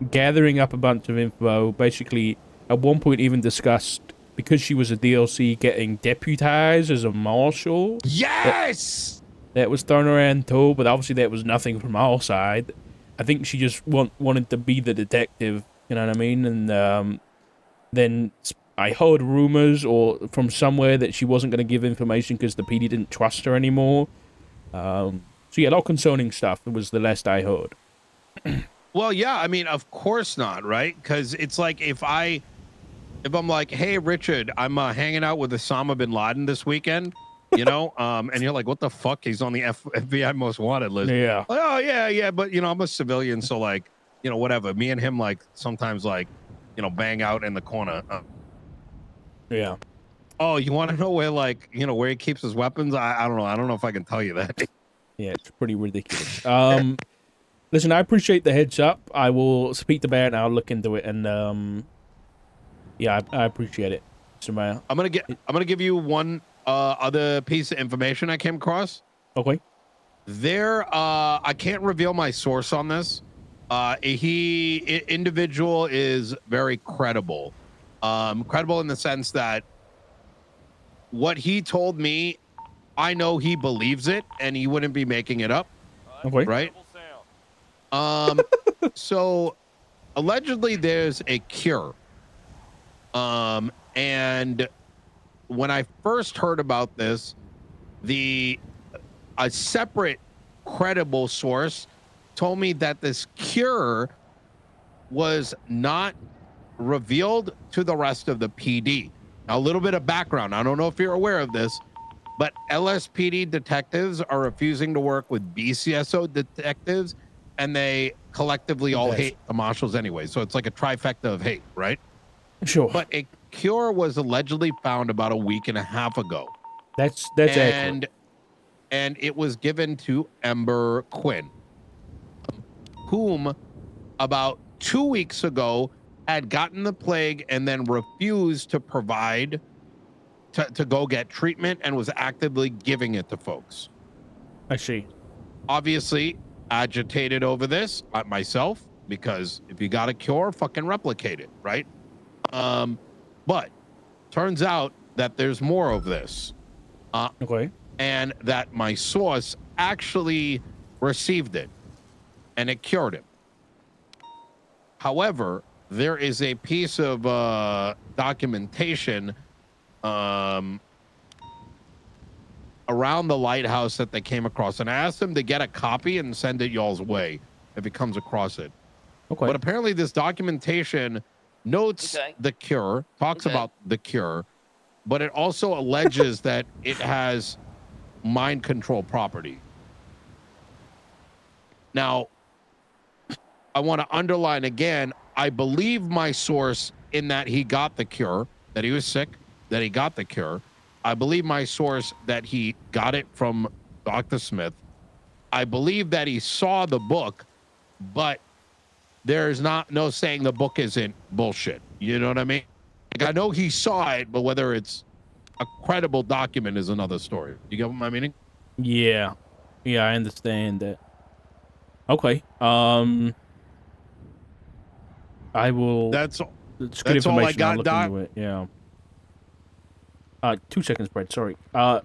gathering up a bunch of info. Basically, at one point even discussed, because she was a DLC, getting deputized as a marshal. Yes! That was thrown around too, but obviously that was nothing from our side. I think she just wanted to be the detective, you know what I mean? And then I heard rumors or from somewhere that she wasn't going to give information because the PD didn't trust her anymore. So yeah, a lot of concerning stuff was the last I heard. Well, yeah, I mean, of course not, right? Because it's like if I'm like, hey, Richard, I'm hanging out with Osama bin Laden this weekend, you know, and you're like, what the fuck? He's on the FBI most wanted list. Yeah. Like, oh, yeah, but, you know, I'm a civilian, so, like, you know, whatever. Me and him, like, sometimes, like, you know, bang out in the corner. Yeah. Oh, you want to know where, like, you know, where he keeps his weapons? I don't know. I don't know if I can tell you that. Yeah, it's pretty ridiculous. Listen, I appreciate the heads up. I will speak to Barrett and I'll look into it. And yeah, I appreciate it, Samaya. I'm gonna give you one other piece of information I came across. Okay. I can't reveal my source on this. Individual is very credible. Credible in the sense that what he told me, I know he believes it and he wouldn't be making it up. Okay. Right? So allegedly there's a cure. And when I first heard about this, a separate credible source told me that this cure was not revealed to the rest of the PD. Now, a little bit of background. I don't know if you're aware of this, but LSPD detectives are refusing to work with BCSO detectives, and they collectively all Yes. hate the marshals anyway. So it's like a trifecta of hate, right? Sure. But a cure was allegedly found about a week and a half ago. That's accurate. And it was given to Ember Quinn. whom about 2 weeks ago had gotten the plague and then refused to provide to go get treatment and was actively giving it to folks. I see. Obviously, agitated over this myself, because if you got a cure, fucking replicate it, right? But turns out that there's more of this. Okay. And that my source actually received it and it cured him. However, there is a piece of documentation around the lighthouse that they came across, and I asked them to get a copy and send it y'all's way if it comes across it. Okay. But apparently this documentation notes the cure, talks about the cure, but it also alleges that it has mind control property. Now, I want to underline again, I believe my source in that he got the cure, that he was sick, that he got the cure. I believe my source that he got it from Dr. Smith. I believe that he saw the book, but there's no saying the book isn't bullshit. You know what I mean? Like, I know he saw it, but whether it's a credible document is another story. You get what my meaning? Yeah. Yeah, I understand that. Okay. I will. That's It's good all I information. I'll got, look Doc. into it. Yeah. 2 seconds, Brett. Sorry. I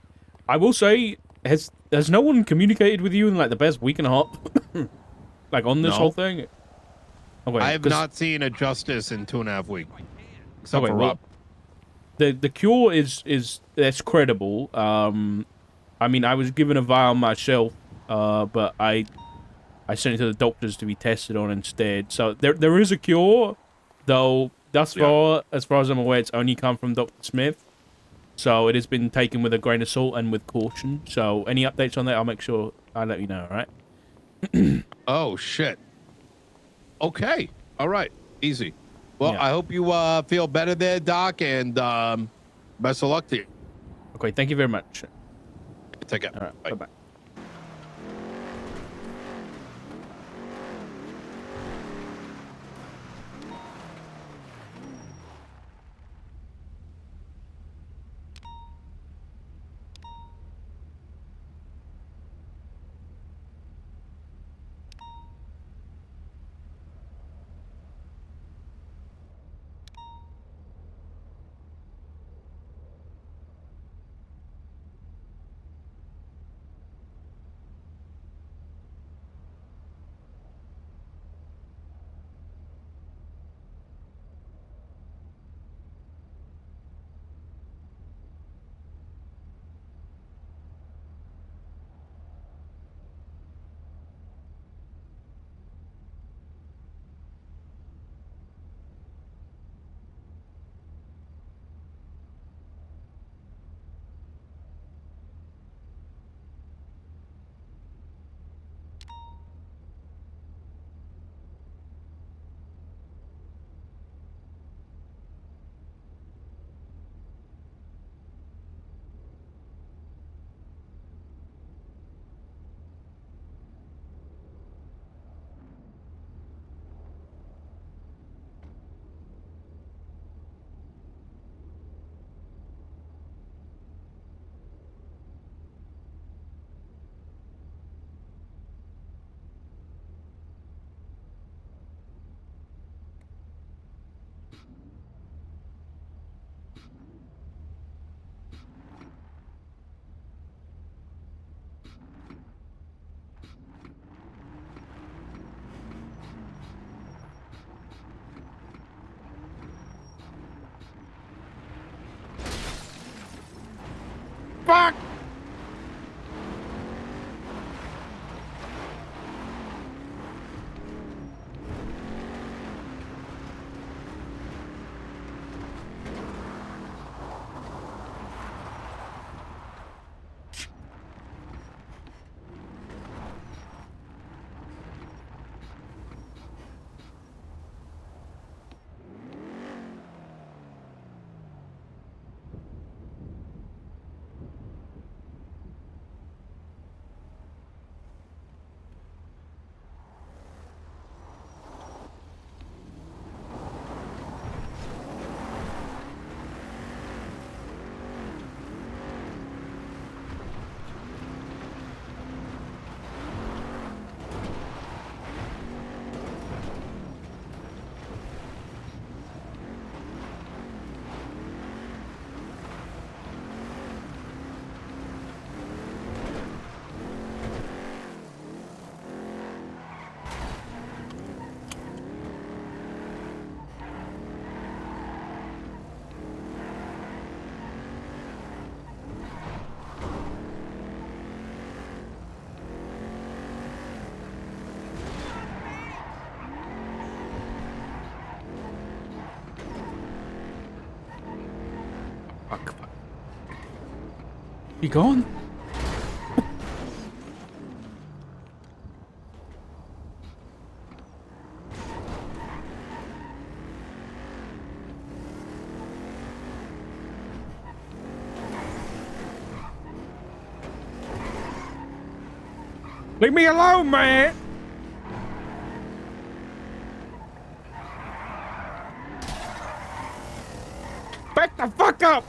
will say, has no one communicated with you in like the past week and a half, like on this No. whole thing? Okay. I have 'cause- not seen a justice in 2.5 weeks, except Okay, for well, Rob. The cure is that's credible. I mean, I was given a vial myself, but I sent it to the doctors to be tested on instead. So there is a cure, though. Thus far, as far as I'm aware, it's only come from Dr. Smith. So it has been taken with a grain of salt and with caution. So any updates on that, I'll make sure I let you know. All right. Oh shit. Okay. All right. Easy. Well, Yeah. I hope you feel better there, Doc, and best of luck to you. Okay. Thank you very much. Take care. All right. Bye bye. Fuck! You gone? Leave me alone, man! Back the fuck up!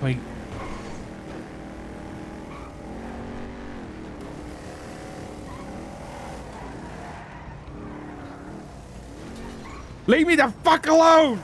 Wait. Leave me the fuck alone!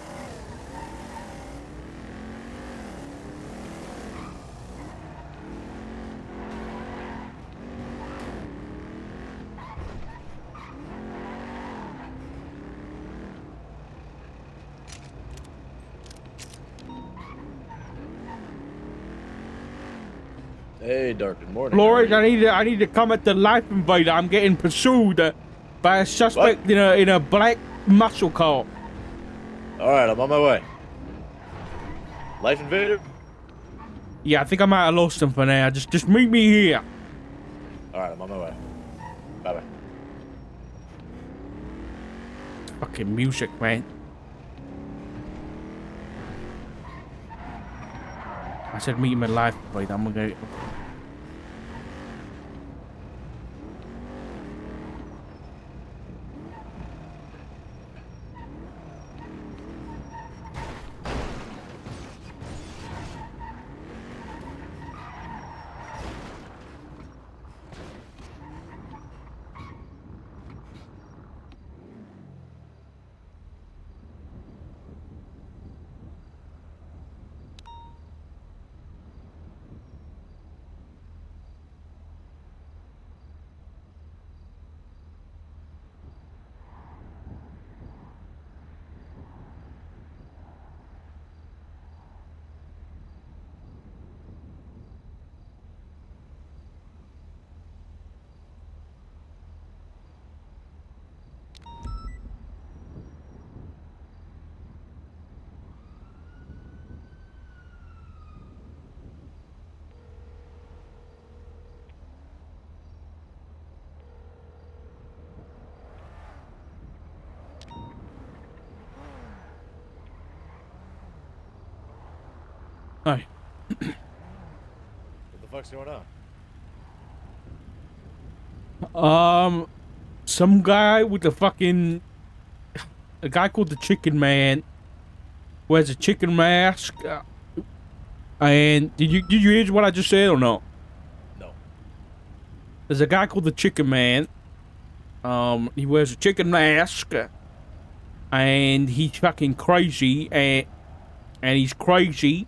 Hey, Dark, good morning. Flores, I need to come at the life invader. I'm getting pursued by a suspect in a black muscle car. All right, I'm on my way. Life Invader? Yeah, I think I might have lost him for now. Just meet me here. All right, I'm on my way. Bye-bye. Fucking music, man. I said meet him at life invader. I'm gonna go. Hi. What the fuck's going on? Some guy with a guy called the Chicken Man wears a chicken mask. And did you hear what I just said or no? No. There's a guy called the Chicken Man. He wears a chicken mask, and he's fucking crazy, and he's crazy,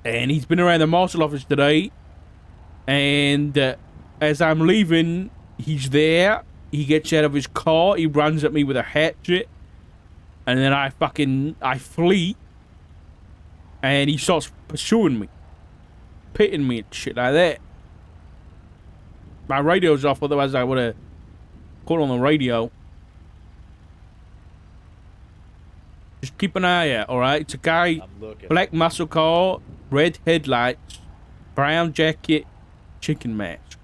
and he's been around the marshal office today, and as I'm leaving, he's there. He gets out of his car, he runs at me with a hatchet, and then I flee, and he starts pursuing me, pitting me and shit like that. My radio's off, otherwise I would have called on the radio. Just keep an eye out, alright? It's a guy, black muscle car, red headlights, brown jacket, chicken mask.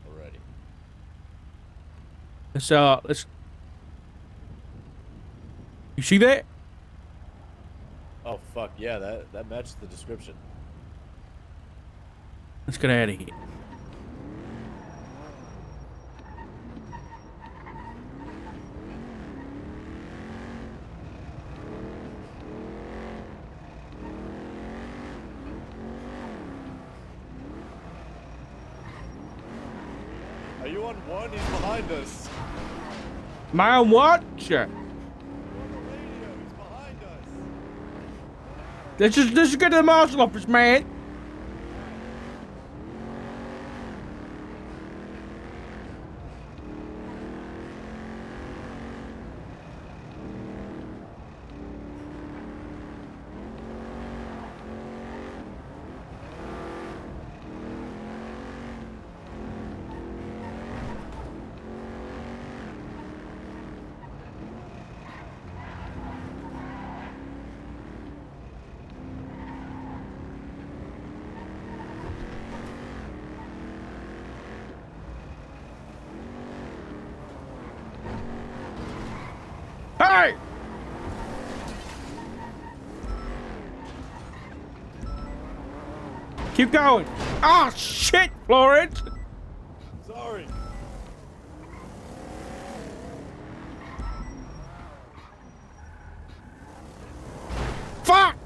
Alrighty. Let's. You see that? Oh fuck yeah, that matches the description. Let's get out of here. Are you on one? He's behind us. My watch. Let's just get to the marshal office, man. Hey! Keep going. Oh, shit, Florence. Sorry. Fuck!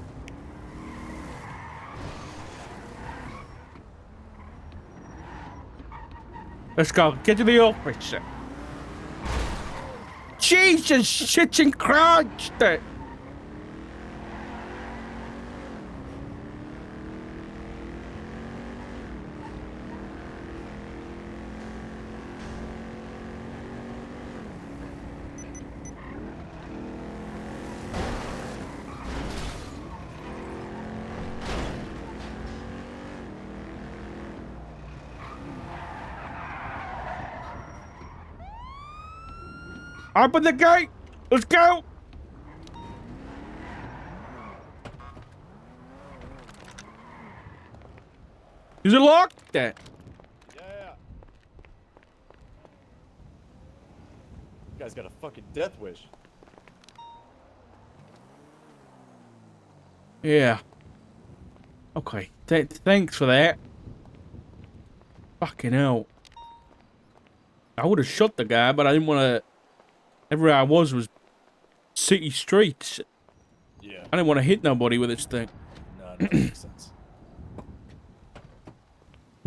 Let's go. Get to the office. Jesus, shit and Christ. Open the gate. Let's go. Is it locked? Yeah. You guys got a fucking death wish. Yeah. Okay. Thanks for that. Fucking hell. I would have shot the guy, but I didn't want to. Everywhere I was city streets. Yeah. I didn't want to hit nobody with this thing. No, that makes sense.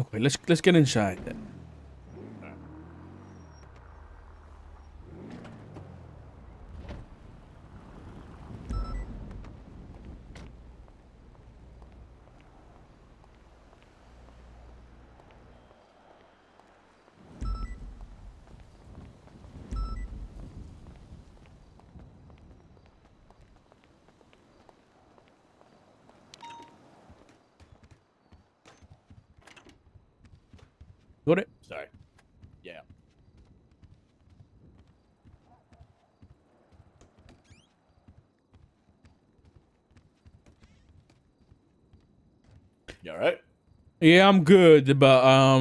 Okay, let's get inside then. Got it? Sorry. Yeah. You alright? Yeah, I'm good, but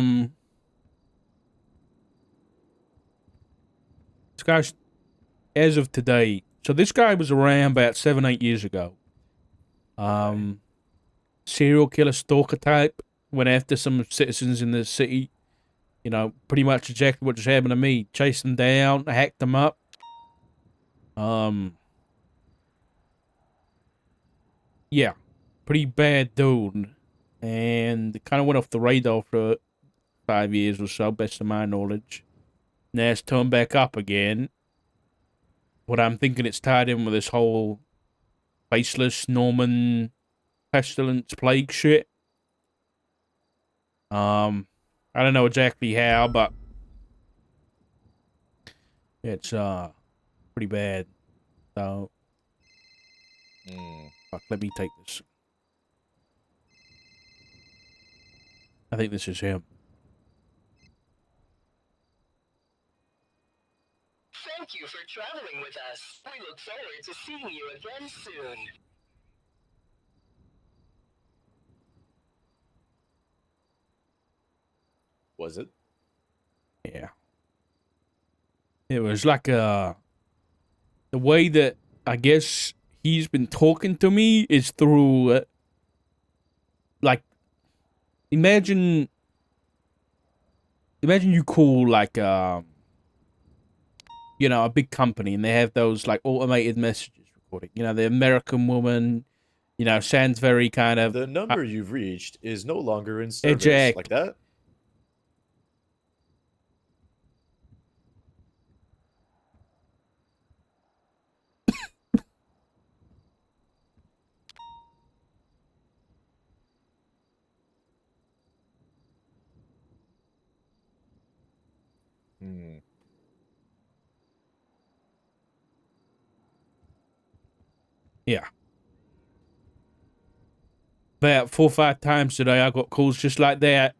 this guy's as of today. So this guy was around about 7-8 years ago. Serial killer stalker type. Went after some citizens in the city. You know, pretty much exactly what just happened to me. Chased them down, hacked them up. Yeah, pretty bad dude. And kind of went off the radar for 5 years or so, best of my knowledge. Now it's turned back up again. But I'm thinking it's tied in with this whole faceless Norman pestilence plague shit. I don't know exactly how, but it's pretty bad. So fuck, let me take this. I think this is him. Thank you for traveling with us. We look forward to seeing you again soon. Was it? Yeah. It was like the way that I guess he's been talking to me is through like imagine you call like a big company and they have those like automated messages recording. The American woman, sounds very kind of The number you've reached is no longer in service. eject. Like that? Hmm. Yeah. About 4 or 5 times today, I got calls just like that,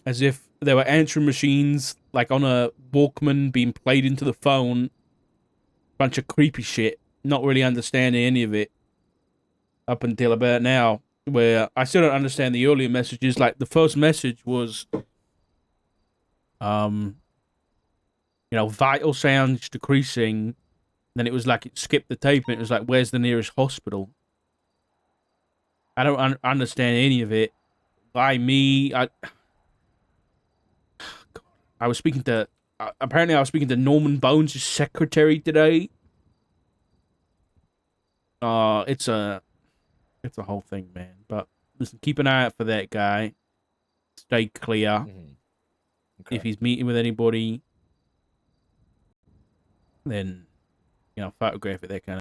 as if there were answering machines, like on a Walkman being played into the phone. Bunch of creepy shit. Not really understanding any of it up until about now, where I still don't understand the earlier messages. Like the first message was, vital sounds decreasing. Then it was like it skipped the tape and it was like, where's the nearest hospital? I don't understand any of it. Why me? I was speaking to, apparently I was speaking to Norman Bones' secretary today. It's a whole thing, man. But listen, keep an eye out for that guy. Stay clear. Mm-hmm. Okay. If he's meeting with anybody, then, photograph it, that kind of